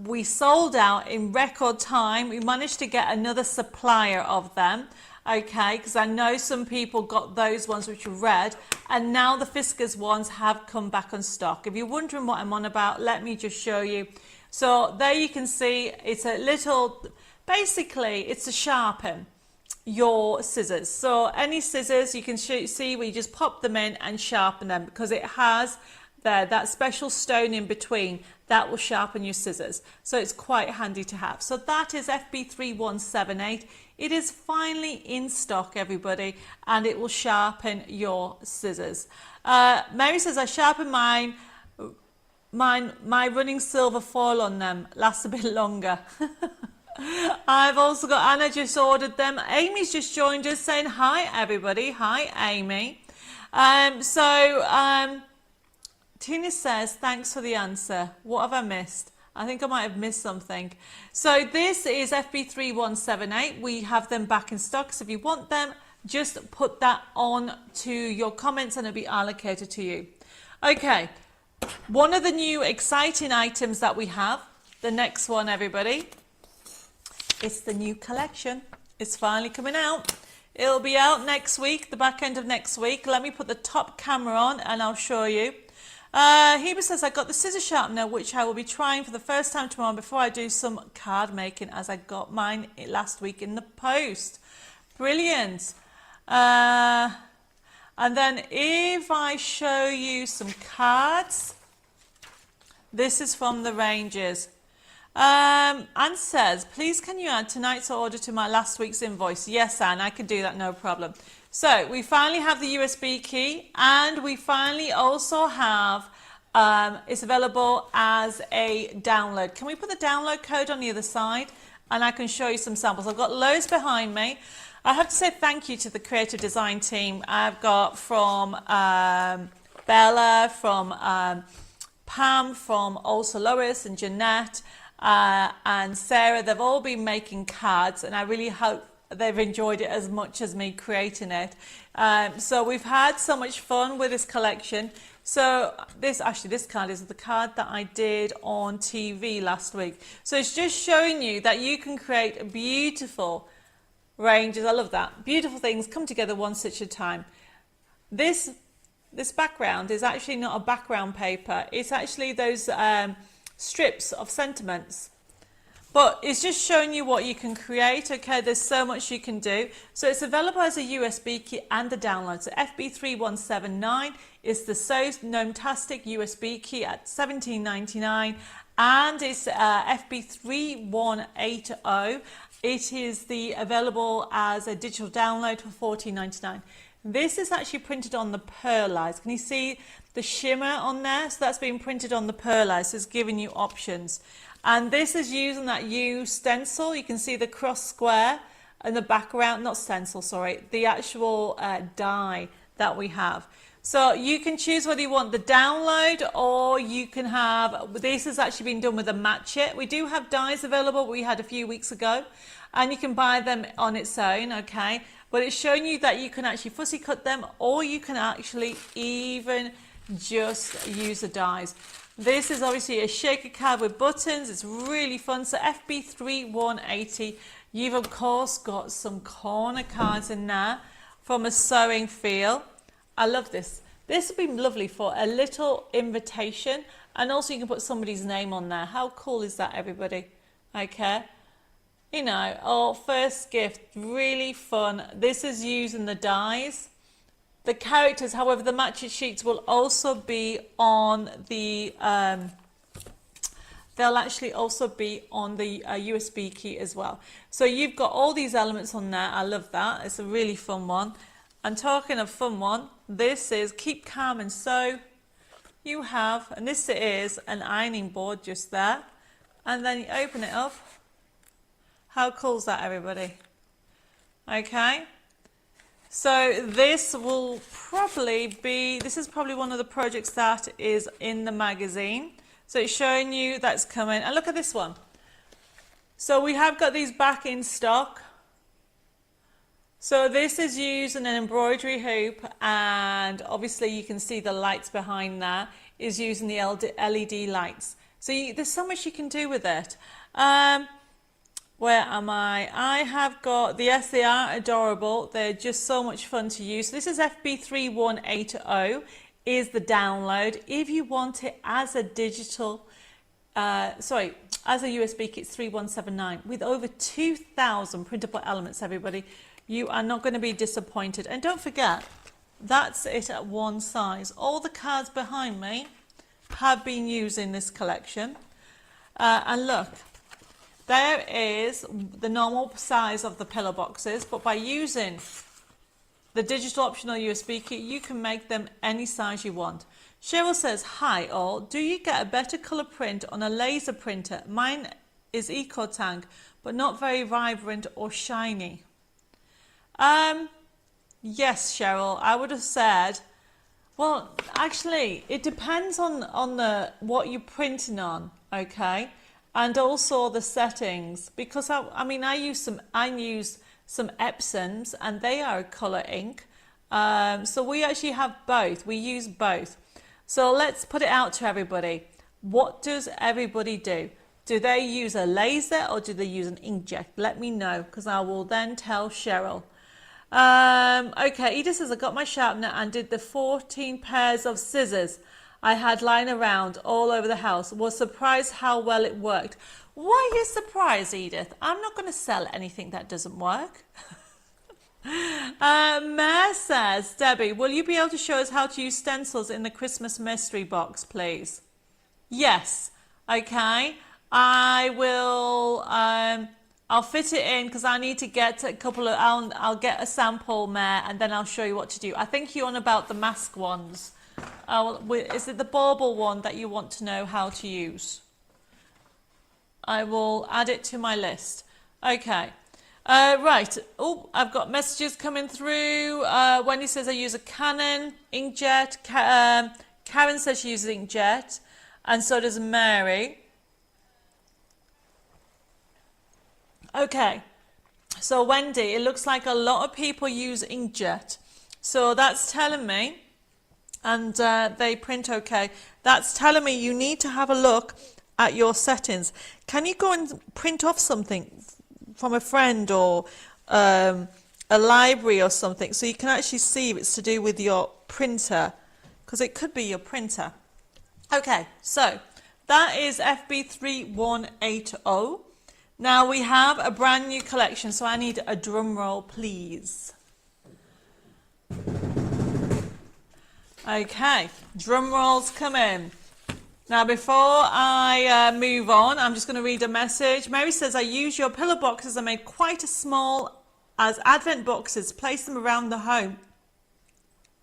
We sold out in record time. We managed to get another supplier of them, okay, because I know some people got those ones which were red, and now the viscose ones have come back on stock. If you're wondering what I'm on about, let me just show you. So there you can see it's a little, basically it's a sharpen your scissors. So any scissors you can see where you just pop them in and sharpen them, because it has that special stone in between that will sharpen your scissors. So it's quite handy to have. So that is FB3178. It is finally in stock, everybody, and it will sharpen your scissors. Mary says, I sharpen mine. My running silver foil on them lasts a bit longer. I've also got Anna just ordered them. Amy's just joined us saying hi, everybody. Hi, Amy. Tina says, thanks for the answer. What have I missed? I think I might have missed something. So this is FB3178. We have them back in stock. So if you want them, just put that on to your comments and it'll be allocated to you. Okay, one of the new exciting items that we have, the next one, everybody, it's the new collection. It's finally coming out. It'll be out next week, the back end of next week. Let me put the top camera on and I'll show you. Heba says, I got the scissor sharpener, which I will be trying for the first time tomorrow before I do some card making, as I got mine last week in the post. Brilliant. And then if I show you some cards, this is from the Rangers. Anne says, please can you add tonight's order to my last week's invoice? Yes, Anne, I can do that, no problem. So we finally have the USB key, and we finally also have, it's available as a download. Can we put the download code on the other side? And I can show you some samples. I've got loads behind me. I have to say thank you to the creative design team. I've got from Bella, from Pam, from also Lois and Jeanette, and Sarah. They've all been making cards, and I really hope they've enjoyed it as much as me creating it. So we've had so much fun with this collection. So this card is the card that I did on TV last week. So it's just showing you that you can create beautiful ranges. I love that. Beautiful things come together one stitch at a time. This background is actually not a background paper. It's actually those strips of sentiments. But it's just showing you what you can create, okay? There's so much you can do. So it's available as a USB key and a download. So FB3179 is the So Gnometastic USB key at $17.99, and it's FB3180. It is available as a digital download for $14.99. This is actually printed on the pearlized. Can you see the shimmer on there? So that's been printed on the pearlized. So it's giving you options. And this is using that U stencil. You can see the cross square in the background, not stencil, sorry, the actual die that we have. So you can choose whether you want the download, or you can have, this has actually been done with a match it. We do have dies available, we had a few weeks ago, and you can buy them on its own, okay? But it's showing you that you can actually fussy cut them, or you can actually even just use the dies. This is obviously a shaker card with buttons. It's really fun. So FB3180, you've of course got some corner cards in there from a sewing feel. I love this. This would be lovely for a little invitation, and also you can put somebody's name on there. How cool is that, everybody? Okay. You know, or first gift, really fun. This is using the dies. The characters, however, the matching sheets will also be on the, they'll actually also be on the USB key as well. So you've got all these elements on there. I love that. It's a really fun one. And talking of fun one, this is Keep Calm and Sew. You have, and this is an ironing board just there. And then you open it up. How cool is that, everybody? Okay. So this will probably be, this is probably one of the projects that is in the magazine. So it's showing you that's coming. And look at this one. So we have got these back in stock. So this is using an embroidery hoop, and obviously you can see the lights behind there is using the LED lights. So there's so much you can do with it. Where am I? I have got, yes, they are adorable. They're just so much fun to use. So this is FB3180 is the download. If you want it as a digital, as a USB kit, it's 3179 with over 2,000 printable elements, everybody. You are not going to be disappointed. And don't forget, that's it at one size. All the cards behind me have been used in this collection. And look, there is the normal size of the pillow boxes, but by using the digital optional USB kit, you can make them any size you want. Cheryl says, hi all, do you get a better colour print on a laser printer? Mine is EcoTank, but not very vibrant or shiny. Yes, Cheryl, I would have said, well, actually, it depends on what you're printing on, okay? And also the settings, because I use some Epsons, and they are a colour ink. So we actually have both. We use both. So let's put it out to everybody. What does everybody do? Do they use a laser or do they use an inkjet? Let me know, because I will then tell Cheryl. Okay, Edith says, I got my sharpener and did the 14 pairs of scissors I had lying around all over the house. Was surprised how well it worked. Why are you surprised, Edith? I'm not going to sell anything that doesn't work. Mare says, Debbie, will you be able to show us how to use stencils in the Christmas mystery box, please? Yes. Okay. I will, I'll fit it in because I need to get a couple of, I'll get a sample, Mare, and then I'll show you what to do. I think you're on about the mask ones. Is it the bauble one that you want to know how to use? I will add it to my list. Okay. Right. Oh, I've got messages coming through. Wendy says I use a Canon inkjet. Karen says she uses inkjet. And so does Mary. Okay. So Wendy, it looks like a lot of people use inkjet. So that's telling me, and they print okay. That's telling me you need to have a look at your settings. Can you go and print off something from a friend or a library or something, so you can actually see if it's to do with your printer, because it could be your printer. Okay, so that is FB3180. Now we have a brand new collection, so I need a drum roll, please. Okay, drum rolls come in. Now, before I move on, I'm just going to read a message. Mary says, I use your pillow boxes. I made quite a small as advent boxes. Place them around the home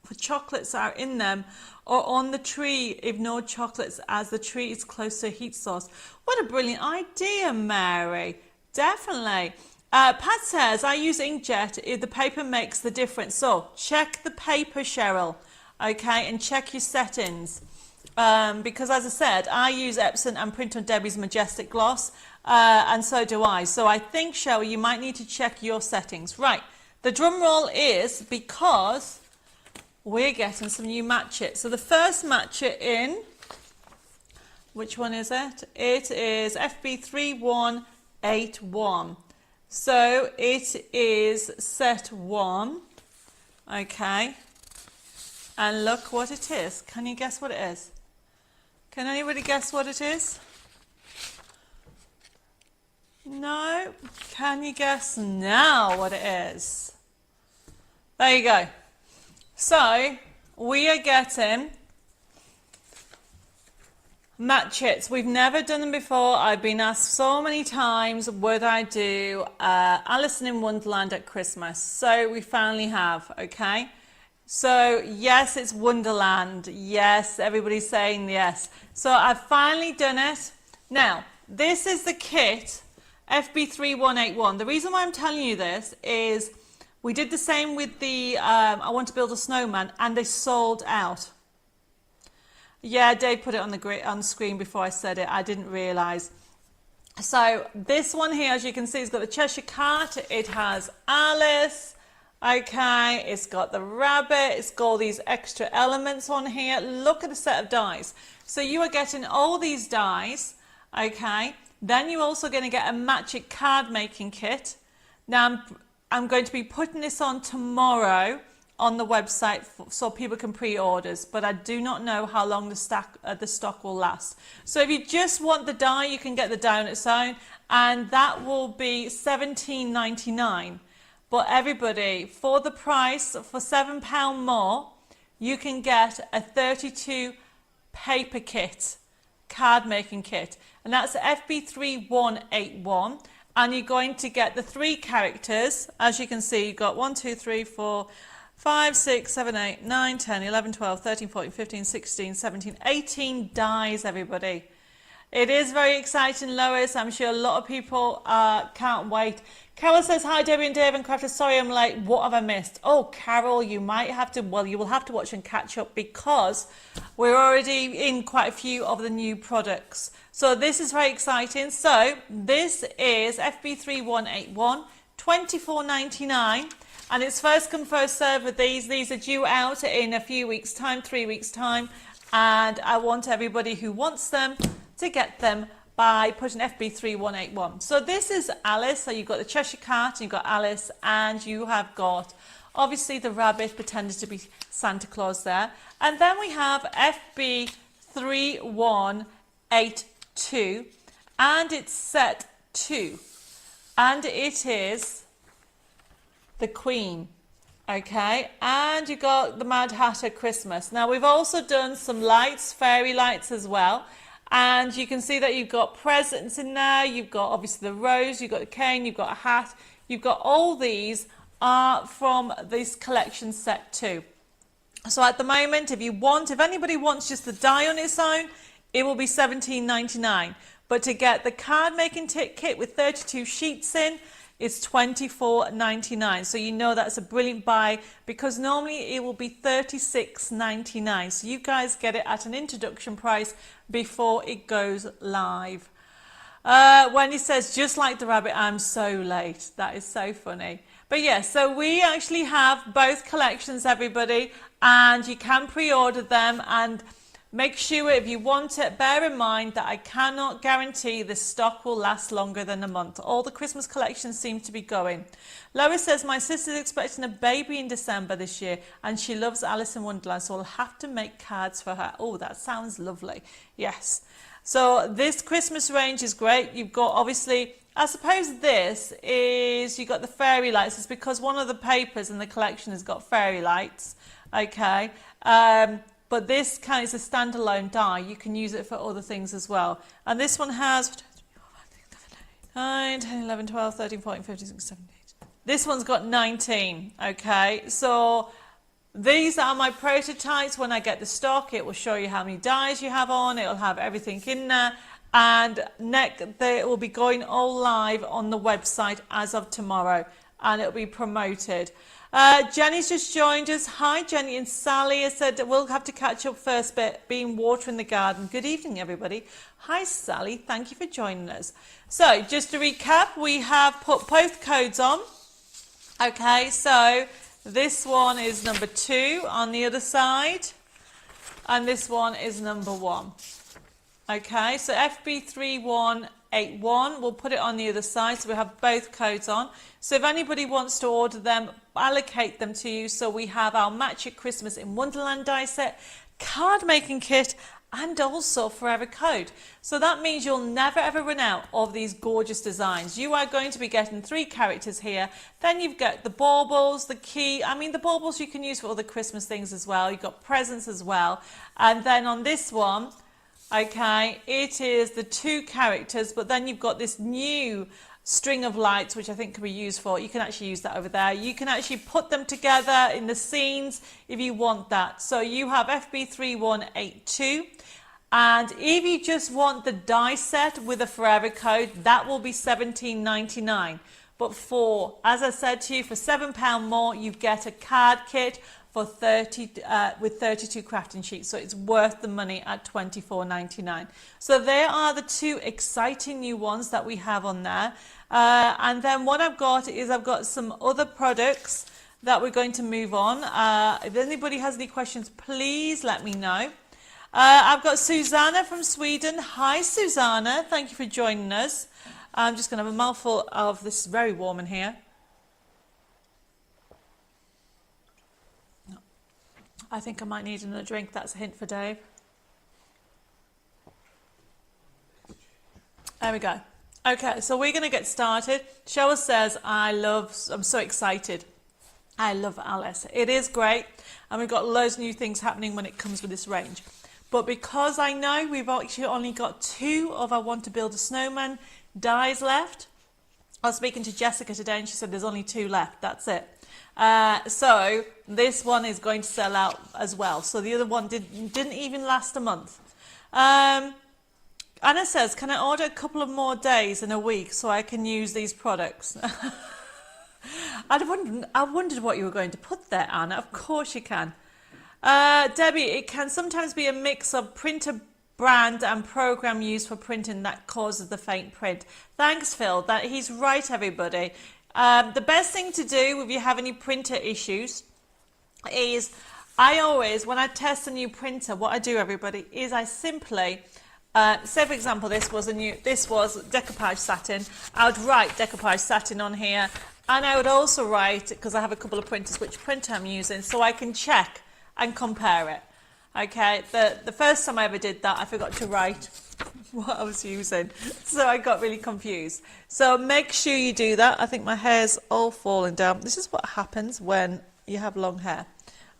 for chocolates that are in them, or on the tree if no chocolates, as the tree is close to a heat source. What a brilliant idea, Mary. Definitely. Pat says, I use inkjet if the paper makes the difference. So check the paper, Cheryl, okay, and check your settings. Because as I said, I use Epson and print on Debbie's Majestic Gloss, and so do I. So I think, Cheryl, you might need to check your settings. Right, the drum roll is because we're getting some new matches. So the first match in, which one is it? It is FB3181. So it is set 1, okay, and look what it is. Can you guess what it is? Can anybody guess what it is? No? Can you guess now what it is? There you go. So, we are getting matchets. We've never done them before. I've been asked so many times, would I do Alice in Wonderland at Christmas? So, we finally have, okay? So, yes, it's Wonderland. Yes, everybody's saying yes. So, I've finally done it. Now, this is the kit, FB3181. The reason why I'm telling you this is we did the same with the I Want to Build a Snowman, and they sold out. Yeah, Dave put it on the screen before I said it. I didn't realise. So, this one here, as you can see, has got the Cheshire Cat. It has Alice. Okay, it's got the rabbit, it's got all these extra elements on here. Look at the set of dies. So you are getting all these dies, okay. Then you're also going to get a Magic card making kit. Now I'm going to be putting this on tomorrow on the website so people can pre-orders, but I do not know how long the stock will last. So if you just want the die, you can get the die on its own, and that will be $17.99. But everybody, for the price, for £7 more, you can get a 32 paper kit, card making kit. And that's FB3181. And you're going to get the 3 characters. As you can see, you've got 1, 2, 3, 4, 5, 6, 7, 8, 9, 10, 11, 12, 13, 14, 15, 16, 17, 18 dies, everybody. It is very exciting, Lois. I'm sure a lot of people can't wait. Carol says, hi, Debbie and Dave and Crafter. Sorry I'm late. What have I missed? Oh, Carol, you might have to, well, you will have to watch and catch up because we're already in quite a few of the new products. So this is very exciting. So this is FB3181, $24.99, and it's first come first serve with these. These are due out in a few weeks time, 3 weeks time, and I want everybody who wants them to get them by putting FB3181. So this is Alice. So you've got the Cheshire Cat, and you've got Alice, and you have got obviously the rabbit pretending to be Santa Claus there. And then we have FB3182, and it's set 2, and it is the Queen. Okay, and you got the Mad Hatter Christmas. Now we've also done some lights, fairy lights as well. And you can see that you've got presents in there. You've got obviously the rose, you've got a cane, you've got a hat. You've got all these are from this collection set 2. So at the moment, if anybody wants just the die on its own, it will be $17.99. But to get the card making kit with 32 sheets in, it's $24.99. So you know that's a brilliant buy, because normally it will be $36.99. So you guys get it at an introduction price before it goes live. Wendy says, just like the rabbit, I'm so late. That is so funny. But yeah, so we actually have both collections, everybody, and you can pre-order them. And make sure if you want it, bear in mind that I cannot guarantee the stock will last longer than a month. All the Christmas collections seem to be going. Lois says, my sister's expecting a baby in December this year, and she loves Alice in Wonderland, so I'll have to make cards for her. Oh, that sounds lovely. Yes. So this Christmas range is great. You've got, obviously, I suppose this is, you got the fairy lights. It's because one of the papers in the collection has got fairy lights. Okay. But this kind of is a standalone die. You can use it for other things as well. And this one has 9, 10, 11, 12, 13, 14, 15, 16, 17, 18. This one's got 19. Okay, so these are my prototypes. When I get the stock, it will show you how many dies you have on. It will have everything in there. And they will be going all live on the website as of tomorrow. And it will be promoted. Jenny's just joined us. Hi, Jenny and Sally. I said we'll have to catch up first, but being water in the garden. Good evening, everybody. Hi, Sally. Thank you for joining us. So, just to recap, we have put both codes on. Okay, so this one is number 2 on the other side, and this one is number 1. Okay, so FB3181, we'll put it on the other side, so we have both codes on. So if anybody wants to order them, allocate them to you. So we have our Match It Christmas in Wonderland die set, card making kit, and also Forever Code. So that means you'll never ever run out of these gorgeous designs. You are going to be getting 3 characters here. Then you've got the baubles, the key. I mean, the baubles you can use for other Christmas things as well. You've got presents as well. And then on this one, okay, it is the 2 characters, but then you've got this new string of lights, which I think can be used for, you can actually use that over there. You can actually put them together in the scenes if you want that. So you have FB3182, and if you just want the die set with a Forever Code, that will be $17.99. But for, as I said to you, for £7 more, you get a card kit for with 32 crafting sheets, so it's worth the money at $24.99. So there are the 2 exciting new ones that we have on there. And then what I've got is I've got some other products that we're going to move on. If anybody has any questions, please let me know. I've got Susanna from Sweden. Hi, Susanna. Thank you for joining us. I'm just going to have a mouthful of this. Is very warm in here. I think I might need another drink. That's a hint for Dave. There we go. Okay, so we're going to get started. Cheryl says, I'm so excited. I love Alice. It is great. And we've got loads of new things happening when it comes with this range. But because I know we've actually only got 2 of I Want to Build a Snowman dies left. I was speaking to Jessica today and she said there's only 2 left. That's it. So this one is going to sell out as well. So the other one didn't even last a month. Anna says, can I order a couple of more days in a week so I can use these products? I wondered what you were going to put there, Anna. Of course you can. Debbie, it can sometimes be a mix of printer brand and program used for printing that causes the faint print. Thanks, Phil. He's right, everybody. The best thing to do if you have any printer issues is I always, when I test a new printer, what I do, everybody, is I simply, say for example, this was decoupage satin. I would write decoupage satin on here, and I would also write, because I have a couple of printers, which printer I'm using, so I can check and compare it. Okay, the first time I ever did that, I forgot to write what I was using, so I got really confused. So make sure you do that. I think my hair's all falling down. This is what happens when you have long hair.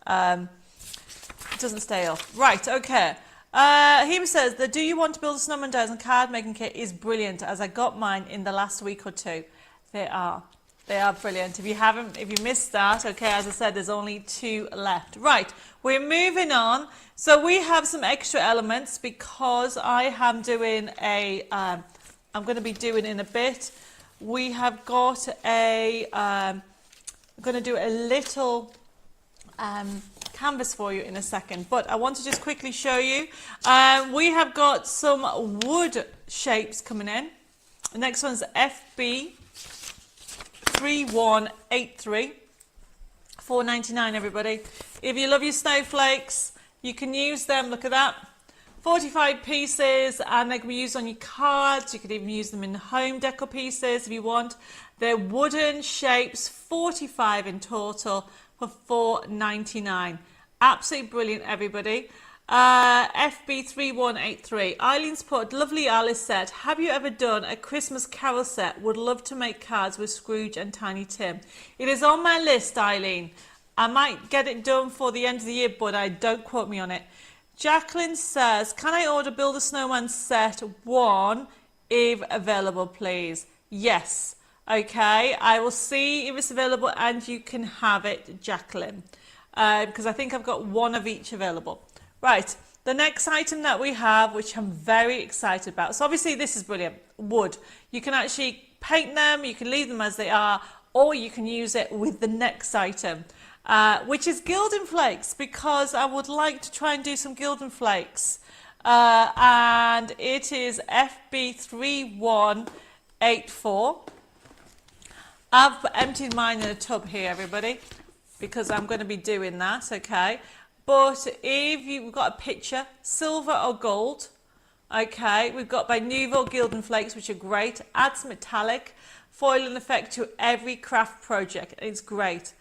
It doesn't stay off. Right, okay. He says the Do You Want to Build a Snowman Dies and Card Making Kit is brilliant, as I got mine in the last week or two. They are brilliant. If you missed that, okay, as I said, there's only 2 left. Right, we're moving on. So we have some extra elements because I am doing I'm going to be doing in a bit. We have got I'm going to do a little canvas for you in a second, but I want to just quickly show you. We have got some wood shapes coming in. The next one's FB 3183, $4.99, everybody. If you love your snowflakes, you can use them. Look at that, 45 pieces, and they can be used on your cards. You could even use them in home decor pieces if you want. They're wooden shapes, 45 in total for $4.99. Absolutely brilliant, everybody. FB3183. Eileen's put, lovely Alice said, have you ever done a Christmas carol set? Would love to make cards with Scrooge and Tiny Tim. It is on my list, Eileen. I might get it done for the end of the year, but don't quote me on it. Jacqueline says, can I order Build a Snowman set 1 if available, please? Yes. Okay, I will see if it's available and you can have it, Jacqueline, because I think I've got 1 of each available. Right, the next item that we have, which I'm very excited about. So obviously this is brilliant, wood. You can actually paint them, you can leave them as they are, or you can use it with the next item, which is Gildan Flakes, because I would like to try and do some Gildan Flakes. And it is FB3184. I've emptied mine in a tub here, everybody, because I'm going to be doing that, okay? But if you've got a picture, silver or gold, okay, we've got by Nuvo Gildan Flakes, which are great. Adds metallic, foil and effect to every craft project. It's great.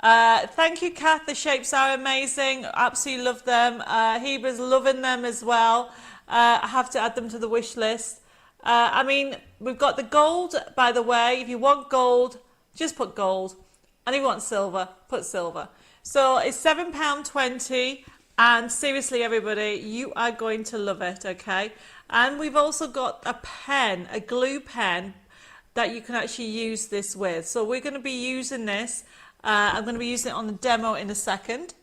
Thank you, Kath. The shapes are amazing. Absolutely love them. Hebra's loving them as well. I have to add them to the wish list. I mean, we've got the gold, by the way. If you want gold, just put gold. And if you want silver, put silver. So it's £7.20, and seriously, everybody, you are going to love it, okay? And we've also got a pen, a glue pen, that you can actually use this with. So we're going to be using this. I'm going to be using it on the demo in a second.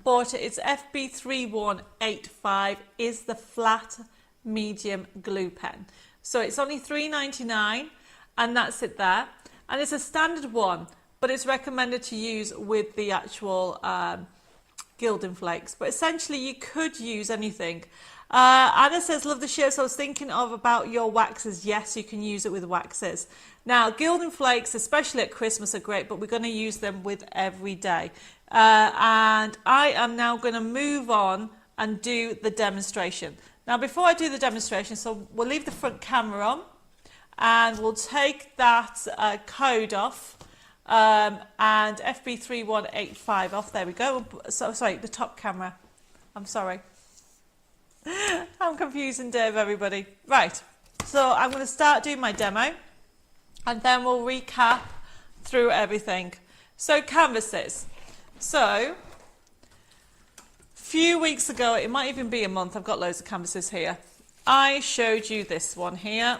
But it's FB3185 is the flat medium glue pen. So it's only $3.99, and that's it there. And it's a standard one, but it's recommended to use with the actual Gildan Flakes. But essentially, you could use anything. Anna says, love the show. So I was thinking about your waxes. Yes, you can use it with waxes. Now, Gildan Flakes, especially at Christmas, are great, but we're going to use them with every day. And I am now going to move on and do the demonstration. Now, before I do the demonstration, so we'll leave the front camera on, and we'll take that code off, and FB3185 off. There we go. So, sorry, the top camera. I'm sorry. I'm confusing Dave, everybody. Right, so I'm going to start doing my demo, and then we'll recap through everything. So canvases. So a few weeks ago, it might even be a month, I've got loads of canvases here, I showed you this one here,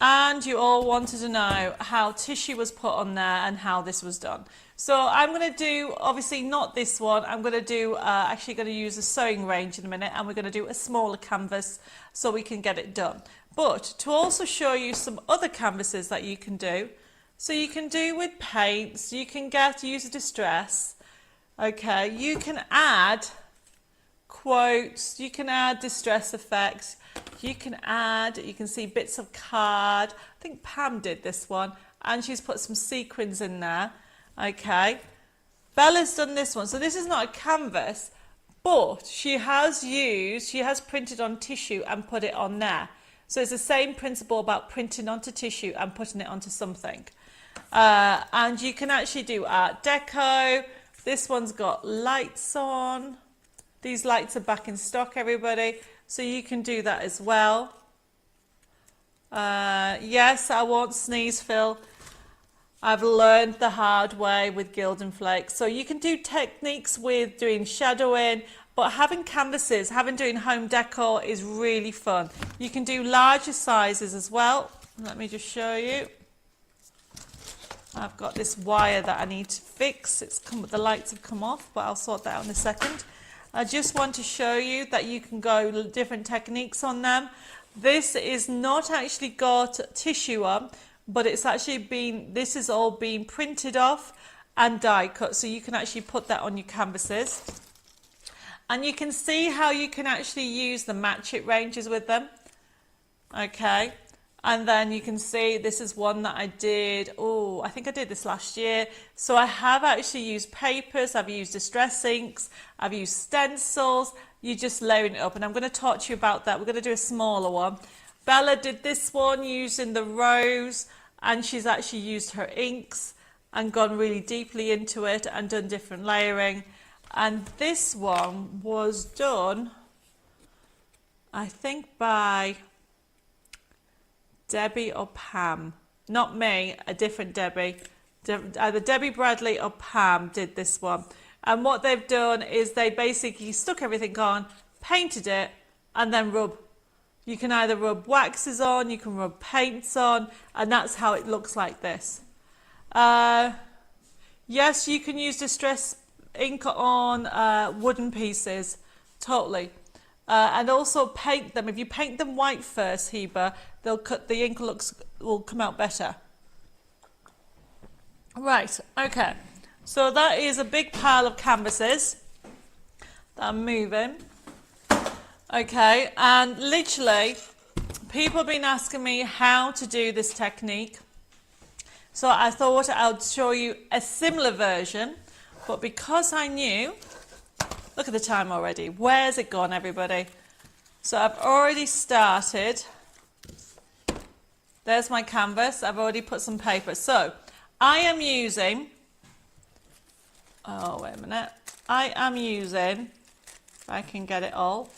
and you all wanted to know how tissue was put on there and how this was done. So I'm going to do, obviously not this one, I'm going to do, actually going to use a sewing range in a minute, and we're going to do a smaller canvas so we can get it done. But to also show you some other canvases that you can do, so you can do with paints, you can use a distress, okay, you can add quotes, you can add distress effects, you can see bits of card. I think Pam did this one, and she's put some sequins in there. Okay, Bella's done this one. So this is not a canvas, but she has printed on tissue and put it on there. So it's the same principle about printing onto tissue and putting it onto something. And you can actually do Art Deco. This one's got lights on. These lights are back in stock, everybody. So you can do that as well. Yes, I won't sneeze, Phil. I've learned the hard way with Gildan Flakes. So you can do techniques with doing shadowing, but having canvases, doing home decor is really fun. You can do larger sizes as well. Let me just show you. I've got this wire that I need to fix. The lights have come off, but I'll sort that out in a second. I just want to show you that you can go different techniques on them. This is not actually got tissue on, but it's actually this is all being printed off and die cut, so you can actually put that on your canvases. And you can see how you can actually use the match it ranges with them. Okay, and then you can see this is one that I did, I think I did this last year. So I have actually used papers, I've used distress inks, I've used stencils. You're just layering it up, and I'm going to talk to you about that. We're going to do a smaller one. Bella did this one using the rose, and she's actually used her inks and gone really deeply into it and done different layering. And this one was done, I think, by Debbie or Pam. Not me, a different Debbie. Either Debbie Bradley or Pam did this one. And what they've done is they basically stuck everything on, painted it, and then rub. You can either rub waxes on, you can rub paints on, and that's how it looks like this. Yes, you can use distress ink on wooden pieces, totally. And also paint them. If you paint them white first, Heba, the ink will come out better. Right, okay. So that is a big pile of canvases that I'm moving. Okay, and literally, people have been asking me how to do this technique. So I thought I'd show you a similar version, but because I knew, look at the time already. Where's it gone, everybody? So I've already started. There's my canvas. I've already put some paper. So I am using, wait a minute. I am using, if I can get it all,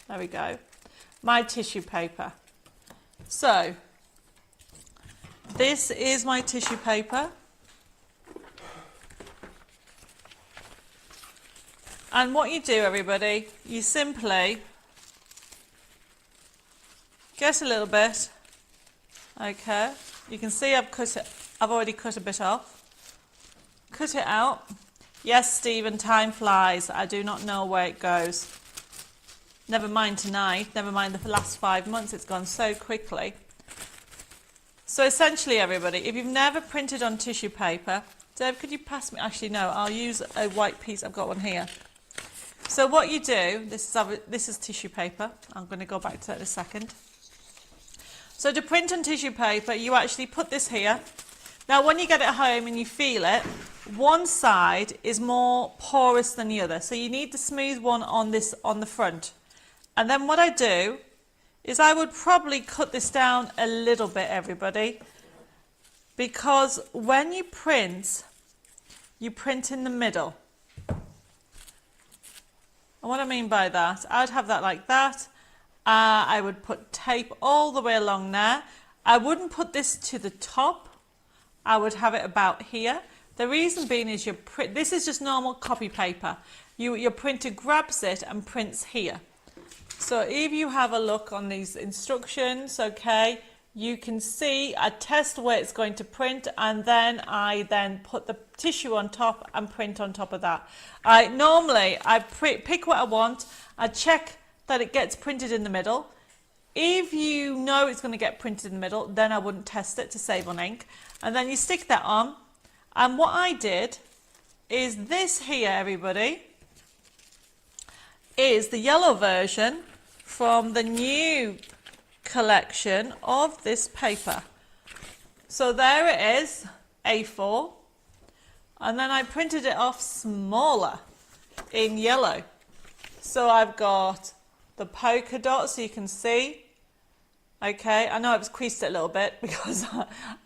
there we go, my tissue paper. So this is my tissue paper. And what you do, everybody, you simply get a little bit. Okay, you can see I've already cut a bit off. Cut it out. Yes, Stephen, time flies. I do not know where it goes. Never mind tonight, never mind the last 5 months, it's gone so quickly. So essentially, everybody, if you've never printed on tissue paper, Deb, could you pass me? Actually, no, I'll use a white piece. I've got one here. So what you do, this is tissue paper. I'm going to go back to that in a second. So to print on tissue paper, you actually put this here. Now, when you get it home and you feel it, one side is more porous than the other. So you need the smooth one on the front. And then what I do is I would probably cut this down a little bit, everybody, because when you print in the middle. And what I mean by that, I'd have that like that. I would put tape all the way along there. I wouldn't put this to the top. I would have it about here. The reason being is this is just normal copy paper. Your printer grabs it and prints here. So if you have a look on these instructions, okay, you can see I test where it's going to print, and then I put the tissue on top and print on top of that. Normally I pick what I want. I check that it gets printed in the middle. If you know it's going to get printed in the middle, then I wouldn't test it to save on ink. And then you stick that on. And what I did is this here, everybody, is the yellow version from the new collection of this paper. So there it is, A4. And then I printed it off smaller in yellow. So I've got the polka dot so you can see. Okay, I know I've creased it a little bit because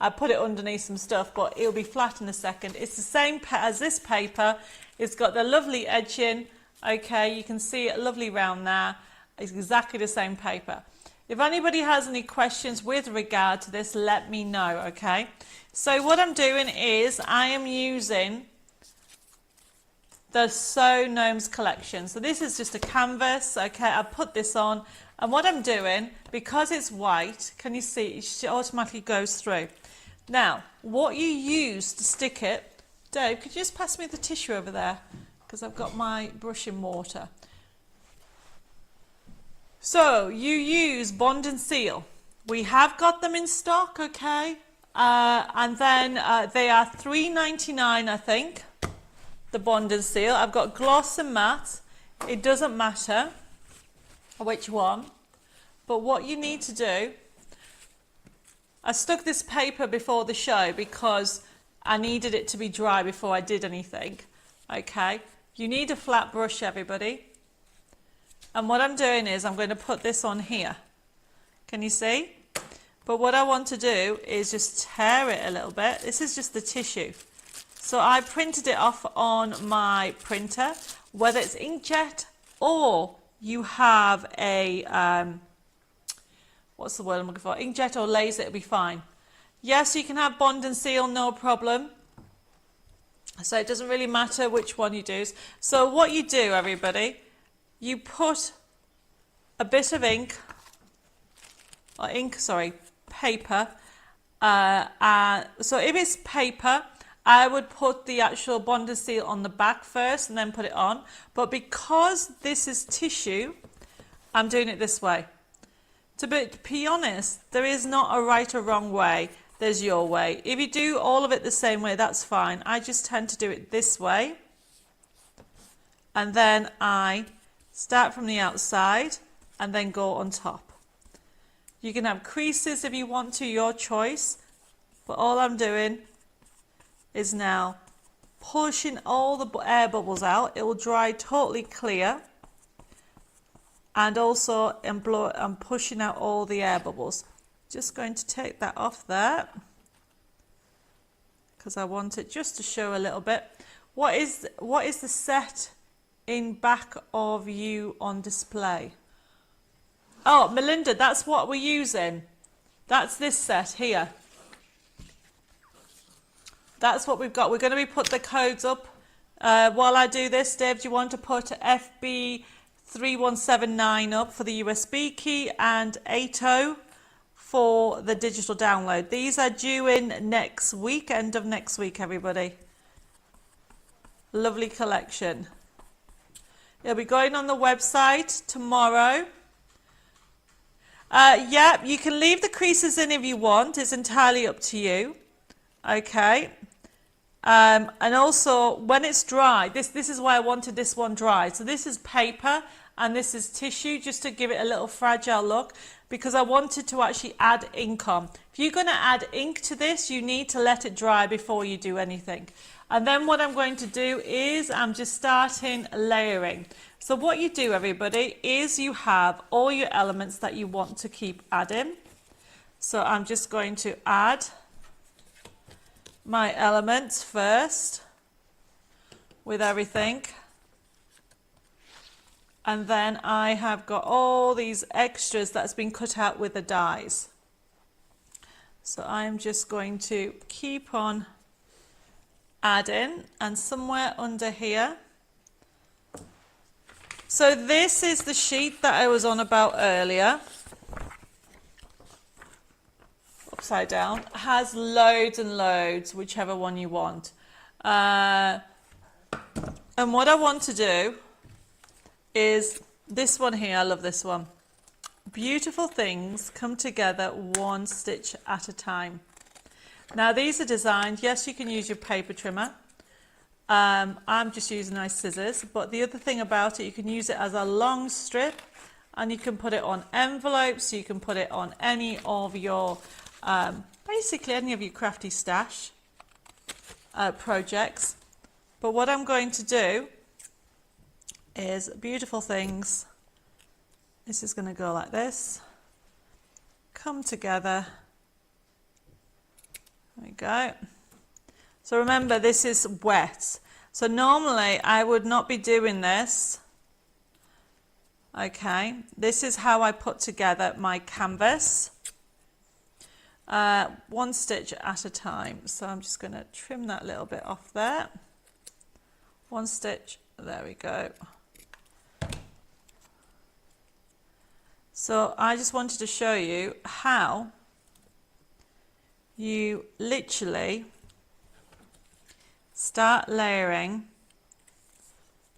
I put it underneath some stuff, but it'll be flat in a second. It's the same as this paper. It's got the lovely edging. Okay, you can see it lovely round there. It's exactly the same paper. If anybody has any questions with regard to this, let me know, okay? So what I'm doing is I am using the Sew Gnomes collection. So this is just a canvas, okay? I put this on, and what I'm doing, because it's white, can you see, it automatically goes through. Now, what you use to stick it, Dave, could you just pass me the tissue over there? Because I've got my brush in water. So you use Bond and Seal. We have got them in stock, okay? And then they are $3.99, I think, the Bond and Seal. I've got gloss and matte. It doesn't matter which one. But what you need to do, I stuck this paper before the show because I needed it to be dry before I did anything, okay? You need a flat brush, everybody. And what I'm doing is I'm going to put this on here. Can you see? But what I want to do is just tear it a little bit. This is just the tissue. So I printed it off on my printer, whether it's inkjet or you have a, what's the word I'm looking for? Inkjet or laser, it'll be fine. Yes, you can have Bond and Seal, no problem. So it doesn't really matter which one you do. So what you do, everybody, you put a bit of paper. So if it's paper, I would put the actual Bond and Seal on the back first and then put it on. But because this is tissue, I'm doing it this way. To be honest, there is not a right or wrong way. There's your way. If you do all of it the same way, that's fine. I just tend to do it this way. And then I start from the outside and then go on top. You can have creases if you want to, your choice. But all I'm doing is now pushing all the air bubbles out. It will dry totally clear. And also I'm pushing out all the air bubbles. Just going to take that off there because I want it just to show a little bit. What is the set in back of you on display? Oh, Melinda, that's what we're using. That's this set here. That's what we've got. We're going to be put the codes up while I do this. Dave, do you want to put FB3179 up for the USB key and 80 for the digital download? These are due in next week, end of next week, everybody. Lovely collection. It'll be going on the website tomorrow. Yeah, you can leave the creases in if you want. It's entirely up to you. Okay. And also, when it's dry, this is why I wanted this one dry. So this is paper and this is tissue, just to give it a little fragile look, because I wanted to actually add ink on. If you're going to add ink to this, you need to let it dry before you do anything. And then what I'm going to do is I'm just starting layering. So what you do, everybody, is you have all your elements that you want to keep adding. So I'm just going to add my elements first with everything. And then I have got all these extras that's been cut out with the dies. So I'm just going to keep on adding, and somewhere under here. So this is the sheet that I was on about earlier. Upside down. Has loads and loads, whichever one you want. And what I want to do is this one here. I love this one. Beautiful things come together one stitch at a time. Now these are designed, yes, you can use your paper trimmer. I'm just using nice scissors, but the other thing about it, you can use it as a long strip, and you can put it on envelopes, you can put it on any of your basically any of your crafty stash projects. But what I'm going to do is beautiful things. This is going to go like this, come together. There we go. So remember, this is wet. So normally I would not be doing this. Okay, this is how I put together my canvas. One stitch at a time. So I'm just going to trim that little bit off there. One stitch, there we go. So I just wanted to show you how you literally start layering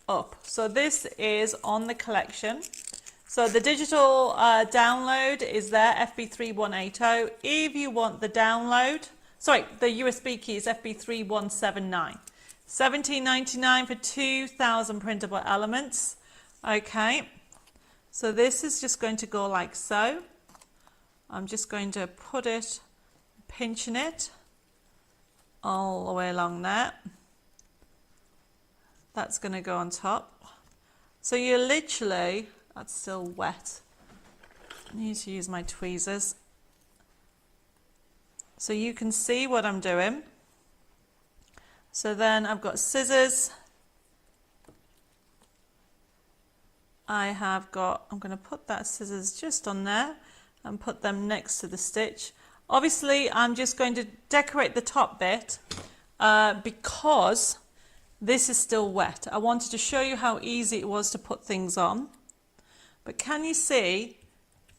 up. So this is on the collection. So the digital download is there, FB3180. If you want the download, sorry, the USB key is FB3179. $17.99 for 2,000 printable elements. Okay. So this is just going to go like so. I'm just going to put it, pinching it all the way along there. That's going to go on top. So you literally, that's still wet. I need to use my tweezers. So you can see what I'm doing. So then I've got scissors. I'm going to put that scissors just on there and put them next to the stitch. Obviously, I'm just going to decorate the top bit because this is still wet. I wanted to show you how easy it was to put things on. But can you see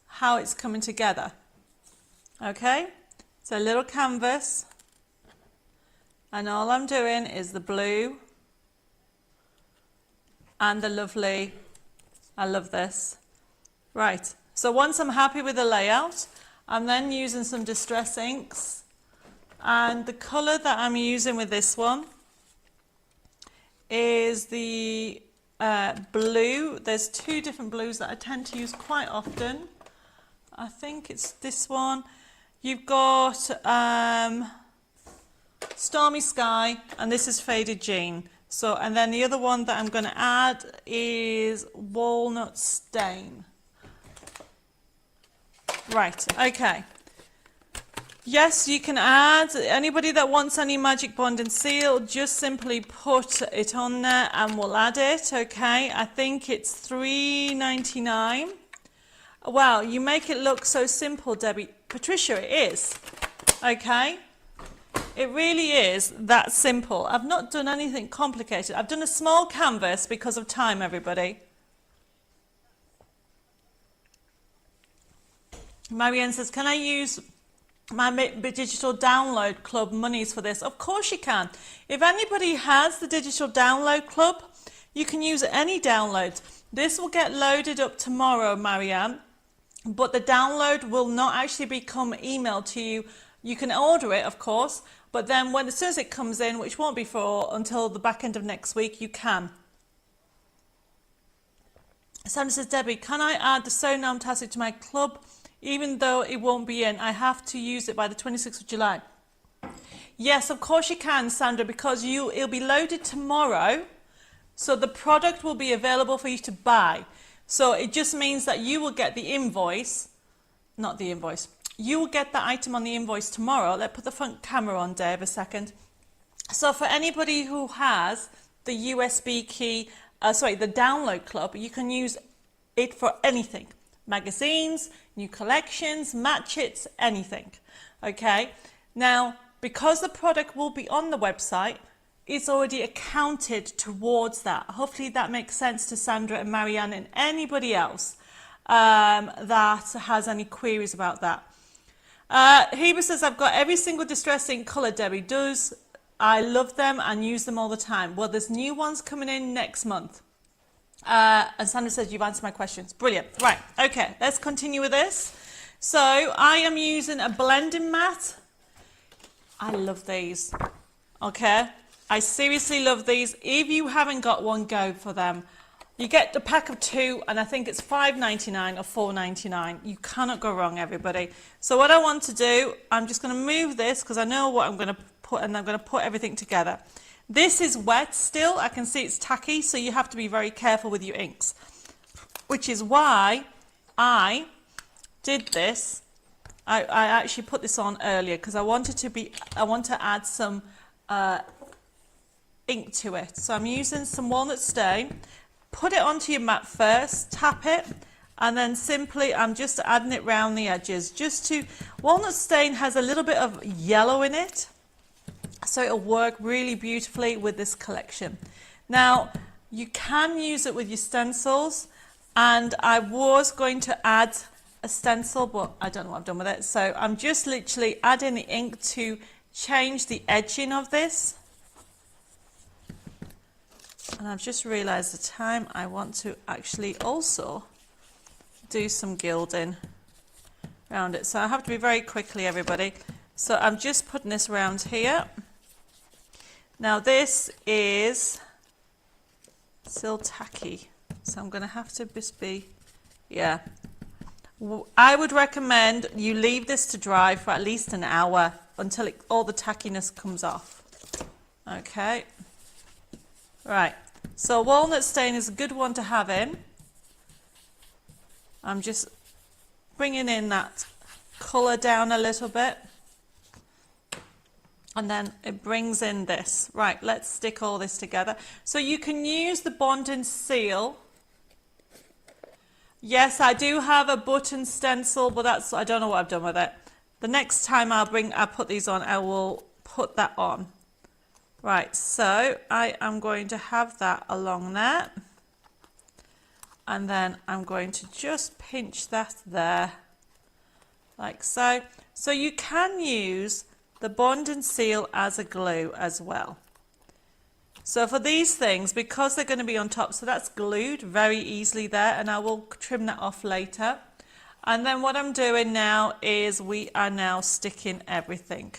how it's coming together? Okay, so a little canvas. And all I'm doing is the blue and the lovely, I love this. Right, so once I'm happy with the layout, I'm then using some distress inks. And the colour that I'm using with this one is the blue. There's two different blues that I tend to use quite often. I think it's this one. You've got Stormy Sky, and this is Faded Jean. So, and then the other one that I'm going to add is Walnut Stain. Right, okay. Yes, you can add, anybody that wants any magic bond and seal, just simply put it on there and we'll add it, okay? I think it's $3.99. Wow, you make it look so simple, Debbie. Patricia, it is, okay? It really is that simple. I've not done anything complicated. I've done a small canvas because of time, everybody. Marianne says, can I use my digital download club monies for this? Of course you can. If anybody has the digital download club, you can use any downloads. This will get loaded up tomorrow, Marianne, but the download will not actually become emailed to you. You can order it, of course, but then as soon as it comes in, which won't be until the back end of next week, you can. Sandra says, Debbie, can I add the Sew Now Tastic to my club? Even though it won't be in, I have to use it by the 26th of July. Yes, of course you can, Sandra, because it'll be loaded tomorrow, so the product will be available for you to buy. So it just means that you will get the invoice, not the invoice, you will get the item on the invoice tomorrow. Let's put the front camera on, Dave, a second. So for anybody who has the USB key, the download club, you can use it for anything. Magazines, new collections, match its, anything. Okay, now because the product will be on the website, it's already accounted towards that. Hopefully that makes sense to Sandra and Marianne and anybody else that has any queries about that. Heba says, I've got every single distress ink colour Debbie does. I love them and use them all the time. Well, there's new ones coming in next month. And Sandra says, you've answered my questions. Brilliant. Right, okay, let's continue with this. So I am using a blending mat. I love these. Okay, I seriously love these. If you haven't got one, go for them. You get the pack of 2, and I think it's $5.99 or $4.99. You cannot go wrong, everybody. So what I want to do, I'm just going to move this because I know what I'm going to put, and I'm going to put everything together. This is wet still. I can see it's tacky, so you have to be very careful with your inks, which is why I did this. I actually put this on earlier because I want to add some ink to it. So I'm using some walnut stain. Put it onto your mat first, tap it, and then simply I'm just adding it round the edges. Walnut stain has a little bit of yellow in it, so it'll work really beautifully with this collection. Now, you can use it with your stencils, and I was going to add a stencil, but I don't know what I've done with it. So I'm just literally adding the ink to change the edging of this. And I've just realised the time I want to actually also do some gilding around it. So I have to be very quickly, everybody. So I'm just putting this around here. Now this is still tacky, so I'm going to have to just be, yeah. I would recommend you leave this to dry for at least an hour until all the tackiness comes off. Okay. Right, so walnut stain is a good one to have in. I'm just bringing in that colour down a little bit. And then it brings in this. Right, let's stick all this together. So you can use the bond and seal. Yes, I do have a button stencil, but I don't know what I've done with it. The next time I put these on, I will put that on. Right, so I am going to have that along there, and then I'm going to just pinch that there, like so. So you can use the bond and seal as a glue as well. So for these things, because they're going to be on top, so that's glued very easily there, and I will trim that off later. And then what I'm doing now is we are now sticking everything.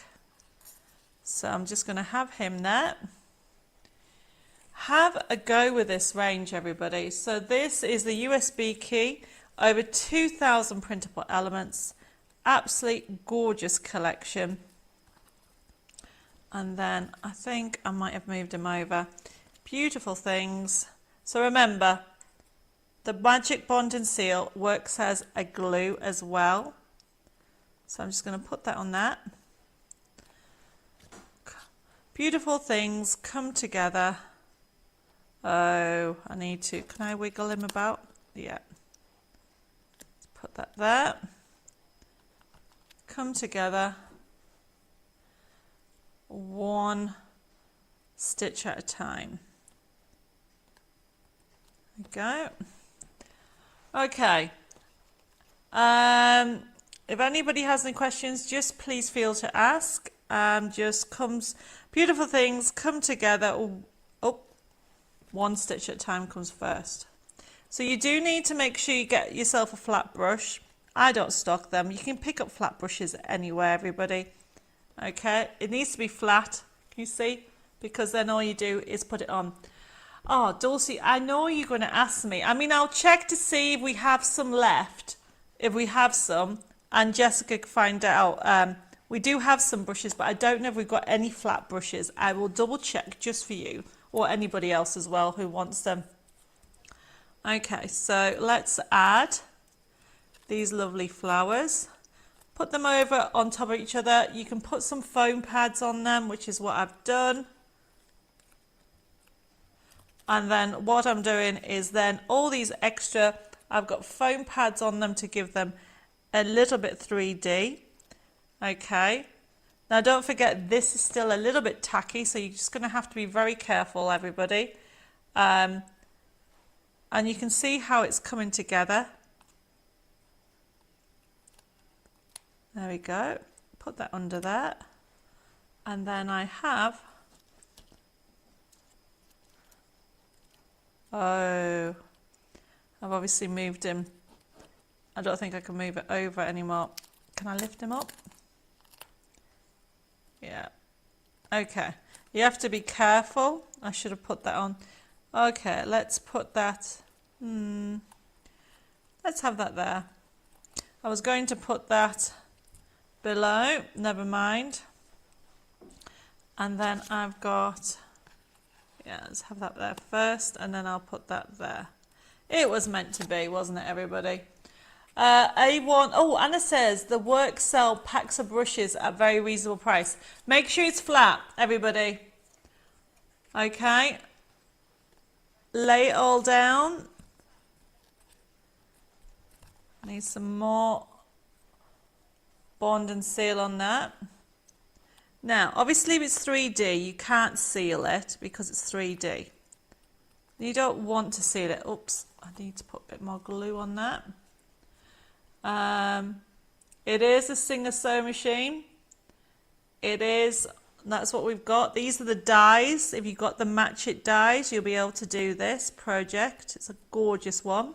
So I'm just going to have him there. Have a go with this range, everybody. So this is the USB key, over 2,000 printable elements, absolutely gorgeous collection. And then I think I might have moved him over. Beautiful things. So remember, the Magic Bond and Seal works as a glue as well. So I'm just going to put that on that. Beautiful things come together. Oh, can I wiggle him about? Yeah. Let's put that there. Come together. One stitch at a time. There we go. Okay. If anybody has any questions, just please feel to ask. Beautiful things come together. One stitch at a time comes first. So you do need to make sure you get yourself a flat brush. I don't stock them. You can pick up flat brushes anywhere, everybody. Okay, it needs to be flat. Can you see? Because then all you do is put it on. Oh, Dulcie, I know you're going to ask me. I mean, I'll check to see if we have some left. If we have some, and Jessica can find out. We do have some brushes, but I don't know if we've got any flat brushes. I will double check just for you, or anybody else as well who wants them. Okay, so let's add these lovely flowers. Put them over on top of each other. You can put some foam pads on them, which is what I've done. And then what I'm doing is then all these extra, I've got foam pads on them to give them a little bit 3D. Okay. Now don't forget, this is still a little bit tacky, so you're just going to have to be very careful, everybody. And you can see how it's coming together. There we go. Put that under there. And then I have, I've obviously moved him. I don't think I can move it over anymore. Can I lift him up? Yeah. Okay. You have to be careful. I should have put that on. Okay, let's put that Let's have that there. I was going to put that below, never mind. And then I've got, yeah, let's have that there first, and then I'll put that there. It was meant to be, wasn't it, everybody? A1, oh, Anna says the work sell packs of brushes at very reasonable price. Make sure it's flat, everybody. Okay. Lay it all down. Need some more bond and seal on that. Now, obviously if it's 3D, you can't seal it because it's 3D. You don't want to seal it. Oops, I need to put a bit more glue on that. It is a Singer sewing machine. It is, that's what we've got. These are the dies. If you've got the Match It dies, you'll be able to do this project. It's a gorgeous one.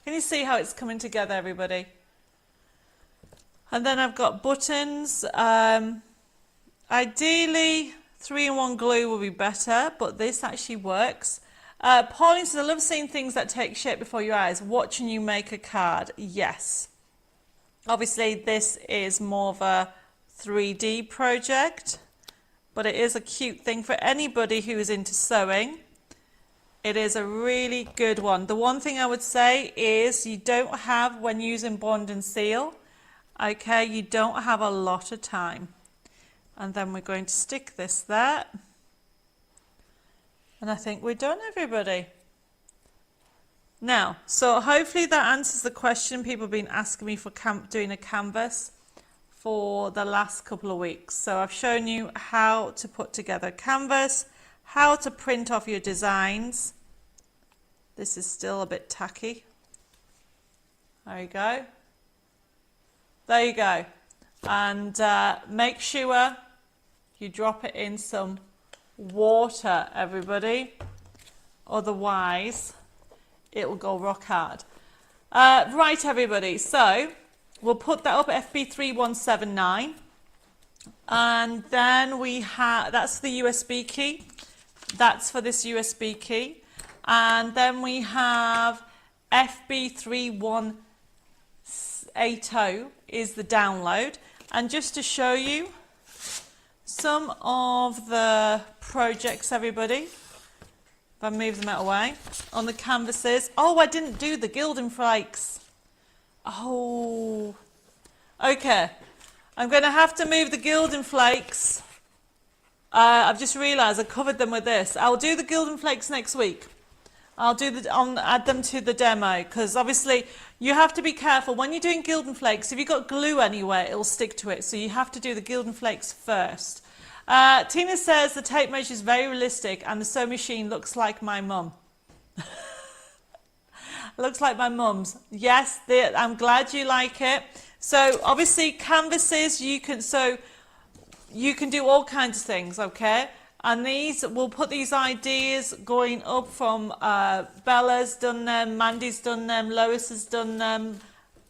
Can you see how it's coming together, everybody? And then I've got buttons. Ideally, 3-in-1 glue will be better, but this actually works. Pauline says, I love seeing things that take shape before your eyes. Watching you make a card. Yes. Obviously, this is more of a 3D project, but it is a cute thing for anybody who is into sewing. It is a really good one. The one thing I would say is you don't have, when using bond and seal, okay, you don't have a lot of time. And then we're going to stick this there. And I think we're done, everybody. Now, so hopefully that answers the question people have been asking me for doing a canvas for the last couple of weeks. So I've shown you how to put together a canvas, how to print off your designs. This is still a bit tacky. There you go. There you go. And make sure you drop it in some water, everybody. Otherwise, it will go rock hard. Right, everybody. So we'll put that up at FB3179. And then we have, that's the USB key. That's for this USB key. And then we have FB3180 is the download. And just to show you some of the projects, everybody, if I move them out of the way, on the canvases. Oh, I didn't do the gilding flakes. Oh, okay. I'm going to have to move the gilding flakes. I've just realised I covered them with this. I'll do the gilding flakes next week. I'll add them to the demo, because obviously you have to be careful when you're doing gilding flakes. If you've got glue anywhere, it'll stick to it. So you have to do the gilding flakes first. Tina says the tape measure is very realistic and the sewing machine looks like my mum. Looks like my mum's. Yes, I'm glad you like it. So obviously canvases, you can do all kinds of things, okay? And these, we'll put these ideas going up from Bella's done them, Mandy's done them, Lois has done them,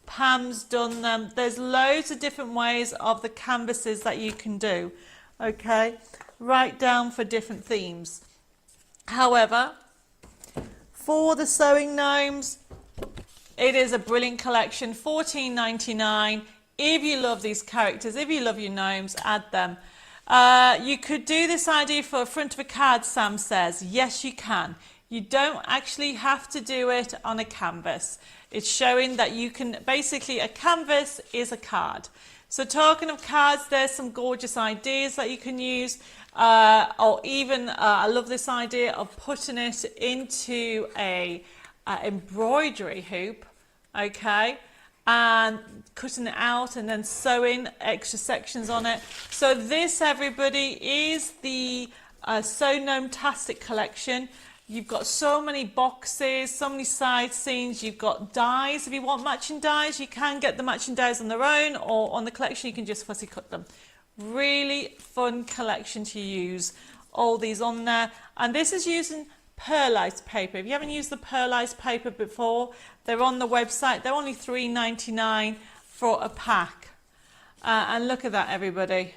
Pam's done them. There's loads of different ways of the canvases that you can do, okay? Right down for different themes. However, for the sewing gnomes, it is a brilliant collection, $14.99. If you love these characters, if you love your gnomes, add them. You could do this idea for a front of a card, Sam says. Yes, you can. You don't actually have to do it on a canvas. It's showing that you can, basically a canvas is a card. So talking of cards, there's some gorgeous ideas that you can use. Or even, I love this idea of putting it into a embroidery hoop, okay? And cutting it out and then sewing extra sections on it. So this, everybody, is the Sew Gnome-tastic collection. You've got so many boxes, so many side seams. You've got dies. If you want matching dies, you can get the matching dies on their own, or on the collection you can just fussy cut them. Really fun collection to use. All these on there. And this is using perlite paper. If you haven't used the perlite paper before, they're on the website. They're only $3.99 for a pack. And look at that, everybody.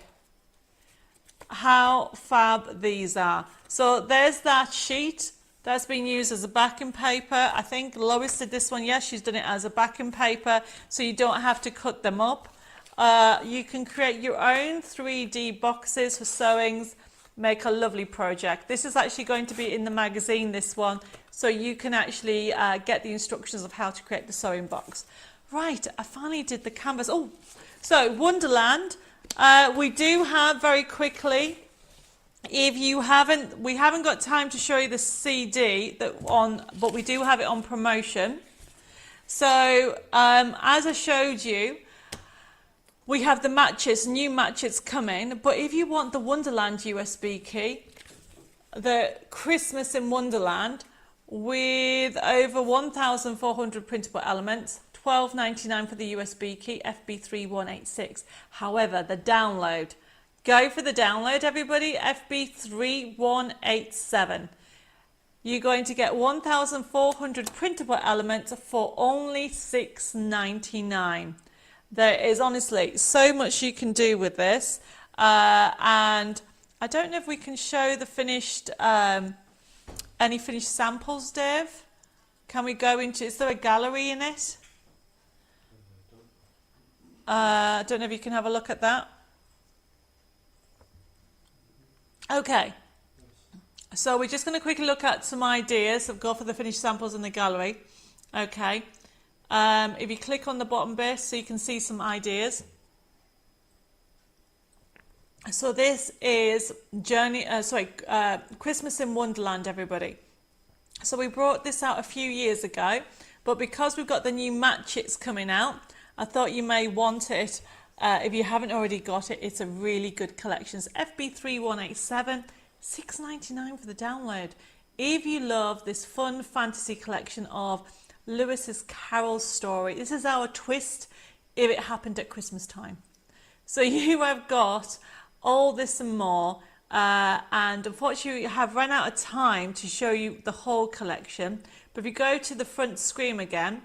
How fab these are. So there's that sheet. That's been used as a backing paper. I think Lois did this one. Yes, she's done it as a backing paper, so you don't have to cut them up. You can create your own 3D boxes for sewings, make a lovely project. This is actually going to be in the magazine, this one, so you can actually get the instructions of how to create the sewing box. Right, I finally did the canvas. Oh, so Wonderland, we do have very quickly. If you haven't, we haven't got time to show you the CD but we do have it on promotion. So as I showed you, we have the matches, new matches coming. But if you want the Wonderland USB key, the Christmas in Wonderland with over 1,400 printable elements, $12.99 for the USB key, FB3186. However, the download. Go for the download, everybody, FB3187. You're going to get 1,400 printable elements for only $6.99. There is honestly so much you can do with this. And I don't know if we can show the finished, any finished samples, Dev? Can we go into, is there a gallery in it? I don't know if you can have a look at that. Okay, so we're just going to quickly look at some ideas of go for the finished samples in the gallery. Okay, if you click on the bottom bit so you can see some ideas. So this is Christmas in Wonderland, everybody. So we brought this out a few years ago, but because we've got the new matches coming out, I thought you may want it. If you haven't already got it, it's a really good collection. It's FB3187, $6.99 for the download. If you love this fun fantasy collection of Lewis's Carol story, this is our twist if it happened at Christmas time. So you have got all this and more, and unfortunately I have run out of time to show you the whole collection. But if you go to the front screen again,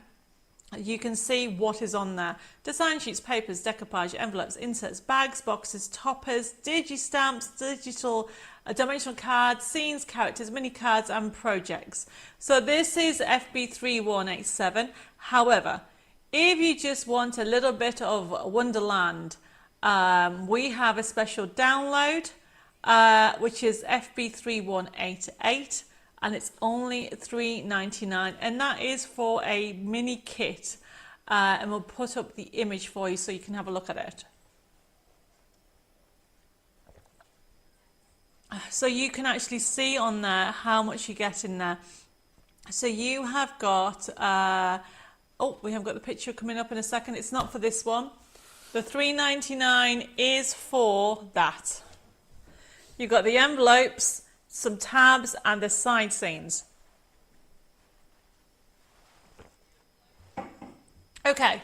you can see what is on there. Design sheets, papers, decoupage, envelopes, inserts, bags, boxes, toppers, digi-stamps, digital dimensional cards, scenes, characters, mini cards and projects. So this is FB3187. However, if you just want a little bit of Wonderland, we have a special download, which is FB3188. And it's only $3.99, and that is for a mini kit. And we'll put up the image for you so you can have a look at it. So you can actually see on there how much you get in there. So you have got, we have got the picture coming up in a second. It's not for this one. The $3.99 is for that. You've got the envelopes, some tabs and the side scenes. Okay,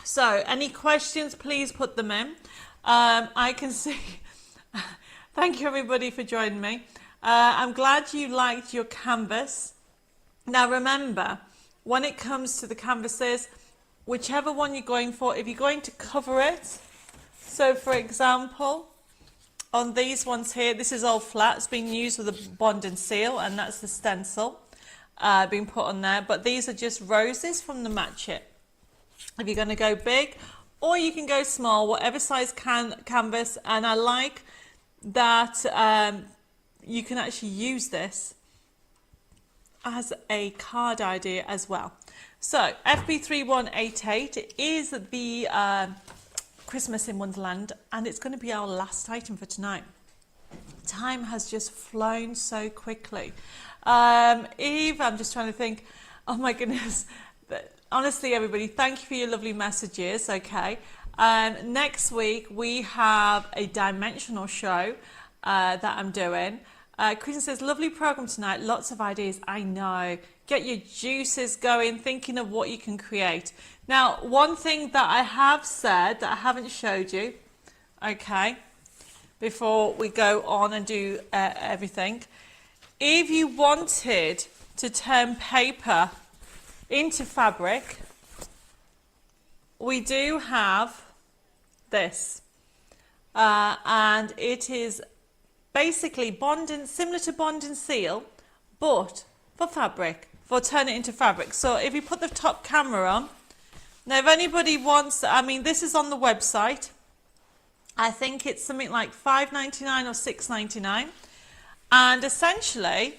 so any questions, please put them in. I can see, thank you everybody for joining me. I'm glad you liked your canvas. Now remember, when it comes to the canvases, whichever one you're going for, if you're going to cover it, so for example, on these ones here, this is all flat. It's being used with a bond and seal, and that's the stencil being put on there. But these are just roses from the match it. If you're going to go big, or you can go small, whatever size canvas. And I like that you can actually use this as a card idea as well. So FB3188 is the Christmas in Wonderland, and it's going to be our last item for tonight. Time has just flown so quickly. Eve, I'm just trying to think, oh my goodness, honestly everybody, thank you for your lovely messages. Okay, next week we have a dimensional show that I'm doing. Kristen says, lovely program tonight, lots of ideas. I know, get your juices going, thinking of what you can create. Now, one thing that I have said that I haven't showed you, okay, before we go on and do everything, if you wanted to turn paper into fabric, we do have this, and it is basically bond and similar to bond and seal, but for fabric, for turn it into fabric. So if you put the top camera on, now if anybody wants, I mean, this is on the website. I think it's something like $5.99 or $6.99. And essentially,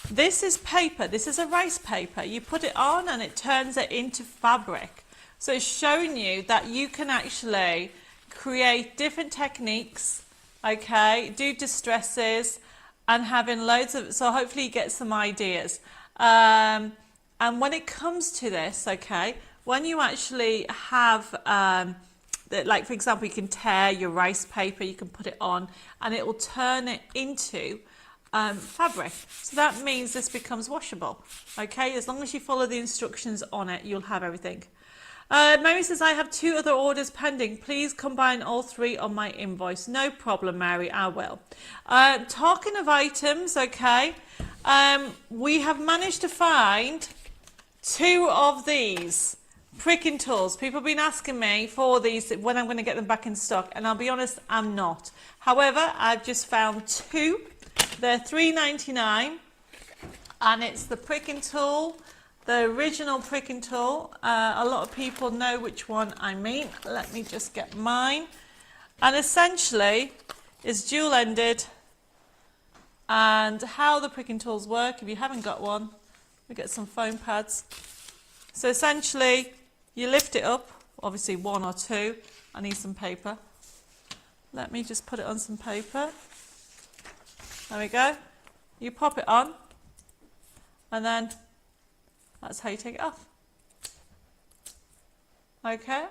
this is paper. This is a rice paper. You put it on and it turns it into fabric. So it's showing you that you can actually create different techniques, okay, do distresses, and having loads of, so hopefully you get some ideas. And when it comes to this, okay, when you actually have, like for example, you can tear your rice paper, you can put it on, and it will turn it into fabric. So that means this becomes washable, okay? As long as you follow the instructions on it, you'll have everything. Mary says, I have 2 other orders pending. Please combine all 3 on my invoice. No problem, Mary, I will. Talking of items, okay, we have managed to find 2 of these pricking tools. People have been asking me for these, when I'm going to get them back in stock, and I'll be honest, I'm not. However, I've just found 2. They're $3.99, and it's the pricking tool, the original pricking tool. A lot of people know which one I mean. Let me just get mine. And essentially, it's dual-ended. And how the pricking tools work, if you haven't got one, we get some foam pads. So essentially, you lift it up, obviously 1 or 2. I need some paper. Let me just put it on some paper. There we go. You pop it on, and then that's how you take it off. Okay,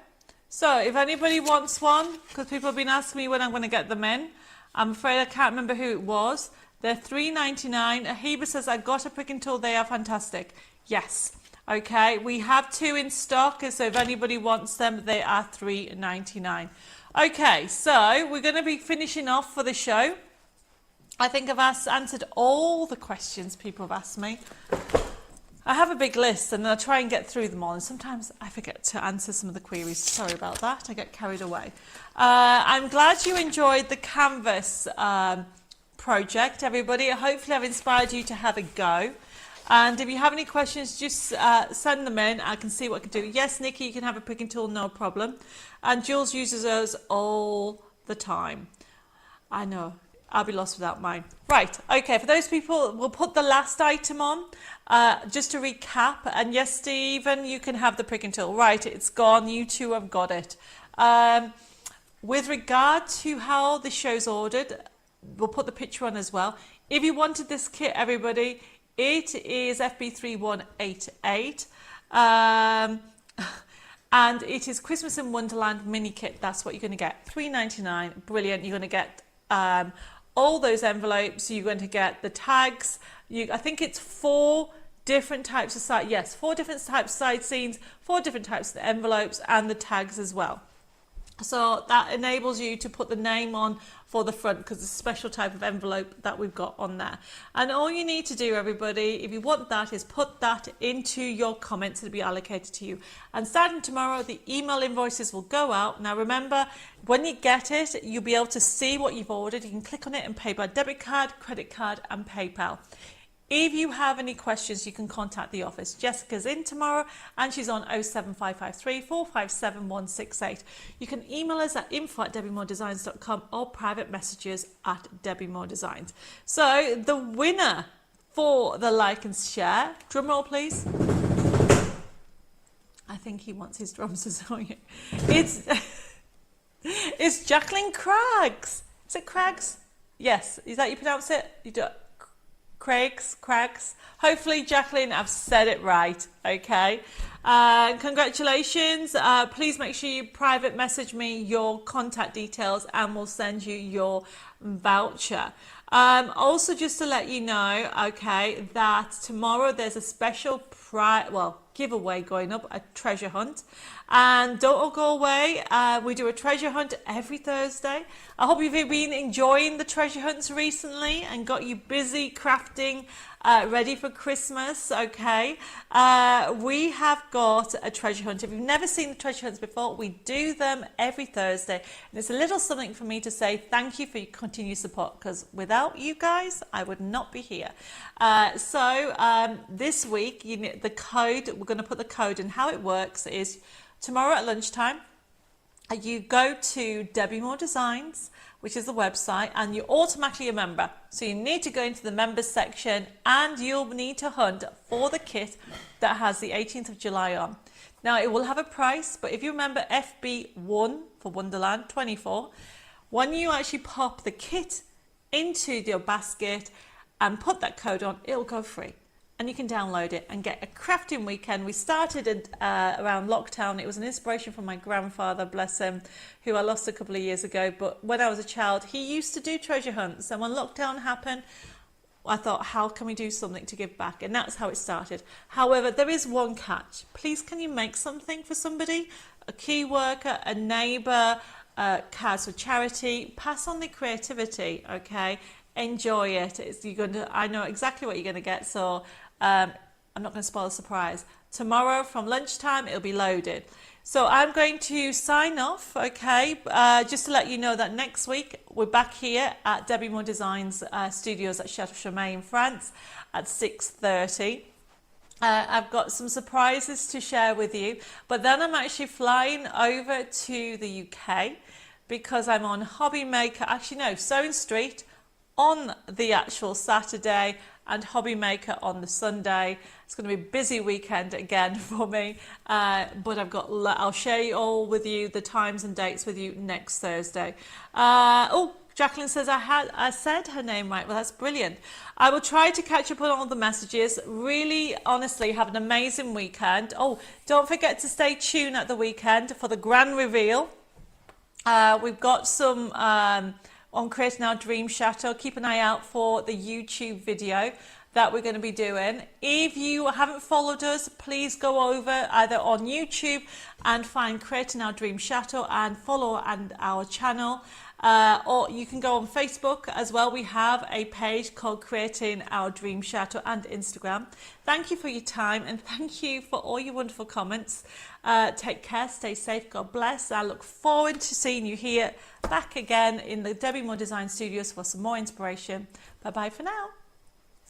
so if anybody wants one, because people have been asking me when I'm going to get them in, I'm afraid I can't remember who it was. They're $3.99. Ahiba says, I got a pricking tool, they are fantastic. Yes, okay, we have 2 in stock, so if anybody wants them, they are $3.99. Okay, so we're going to be finishing off for the show. I think I've answered all the questions people have asked me. I have a big list and I try and get through them all, and sometimes I forget to answer some of the queries. Sorry about that, I get carried away. I'm glad you enjoyed the canvas project, everybody. Hopefully I've inspired you to have a go. And if you have any questions, just send them in. I can see what I can do. Yes, Nikki, you can have a pricking tool, no problem. And Jules uses those all the time. I know. I'll be lost without mine. Right, okay, for those people, we'll put the last item on, just to recap. And yes, Stephen, you can have the pricking tool. Right, it's gone, you 2 have got it. With regard to how the show's ordered, we'll put the picture on as well. If you wanted this kit, everybody, it is FB3188. And it is Christmas in Wonderland mini kit. That's what you're going to get. $3.99, brilliant. You're going to get all those envelopes. You're going to get the tags. I think it's 4 different types of side. Yes, 4 different types of side seams, 4 different types of envelopes, and the tags as well. So that enables you to put the name on for the front, because it's a special type of envelope that we've got on there. And all you need to do, everybody, if you want that, is put that into your comments. It'll be allocated to you. And starting tomorrow, the email invoices will go out. Now remember, when you get it, you'll be able to see what you've ordered. You can click on it and pay by debit card, credit card, and PayPal. If you have any questions, you can contact the office. Jessica's in tomorrow and she's on 07553 457 168. You can email us at info@debbiemoredesigns.com or private messages at Debbie More Designs. So the winner for the like and share, drum roll please. I think he wants his drums as well. It's Jacqueline Craggs. Is it Craggs? Yes. Is that how you pronounce it? You do it. Craigs. Hopefully, Jacqueline, I've said it right. Okay. Congratulations. Please make sure you private message me your contact details and we'll send you your voucher. Also, just to let you know, okay, that tomorrow there's a special giveaway going up, a treasure hunt. And don't all go away. We do a treasure hunt every Thursday. I hope you've been enjoying the treasure hunts recently and got you busy crafting ready for Christmas, okay? We have got a treasure hunt. If you've never seen the treasure hunts before, we do them every Thursday. And it's a little something for me to say thank you for your continued support, because without you guys, I would not be here. This week, the code, we're going to put the code in. How it works is tomorrow at lunchtime, you go to Debbi Moore Designs, which is the website, and you're automatically a member. So you need to go into the members section and you'll need to hunt for the kit that has the 18th of July on. Now it will have a price, but if you remember FB1 for Wonderland 24, when you actually pop the kit into your basket and put that code on, it'll go free. And you can download it and get a crafting weekend. We started around lockdown. It was an inspiration from my grandfather, bless him, who I lost a couple of years ago. But when I was a child, he used to do treasure hunts. And when lockdown happened, I thought, how can we do something to give back? And that's how it started. However, there is one catch. Please, can you make something for somebody? A key worker, a neighbour, cards for charity. Pass on the creativity, okay? Enjoy it. I know exactly what you're going to get, so I'm not going to spoil the surprise. Tomorrow from lunchtime, it'll be loaded. So I'm going to sign off, okay? Just to let you know that next week, we're back here at Debbi Moore Designs Studios at Chateau Chaumet in France at 6:30. I've got some surprises to share with you, but then I'm actually flying over to the UK because I'm on Hobby Maker, Sewing Street on the actual Saturday and Hobby Maker on the Sunday. It's going to be a busy weekend again for me, but I'll share all with you the times and dates with you next Thursday. Jacqueline says I said her name right. Well, that's brilliant. I will try to catch up on all the messages. Really, honestly, have an amazing weekend. Oh, don't forget to stay tuned at the weekend for the grand reveal. We've got some on Creating Our Dream Chateau. Keep an eye out for the YouTube video that we're going to be doing. If you haven't followed us, please go over either on YouTube and find Creating Our Dream Chateau and follow our channel. Or you can go on Facebook as well. We have a page called Creating Our Dream Chateau, and Instagram. Thank you for your time and thank you for all your wonderful comments. Take care, stay safe, God bless. I look forward to seeing you here back again in the Debbi Moore Design Studios for some more inspiration. Bye bye for now.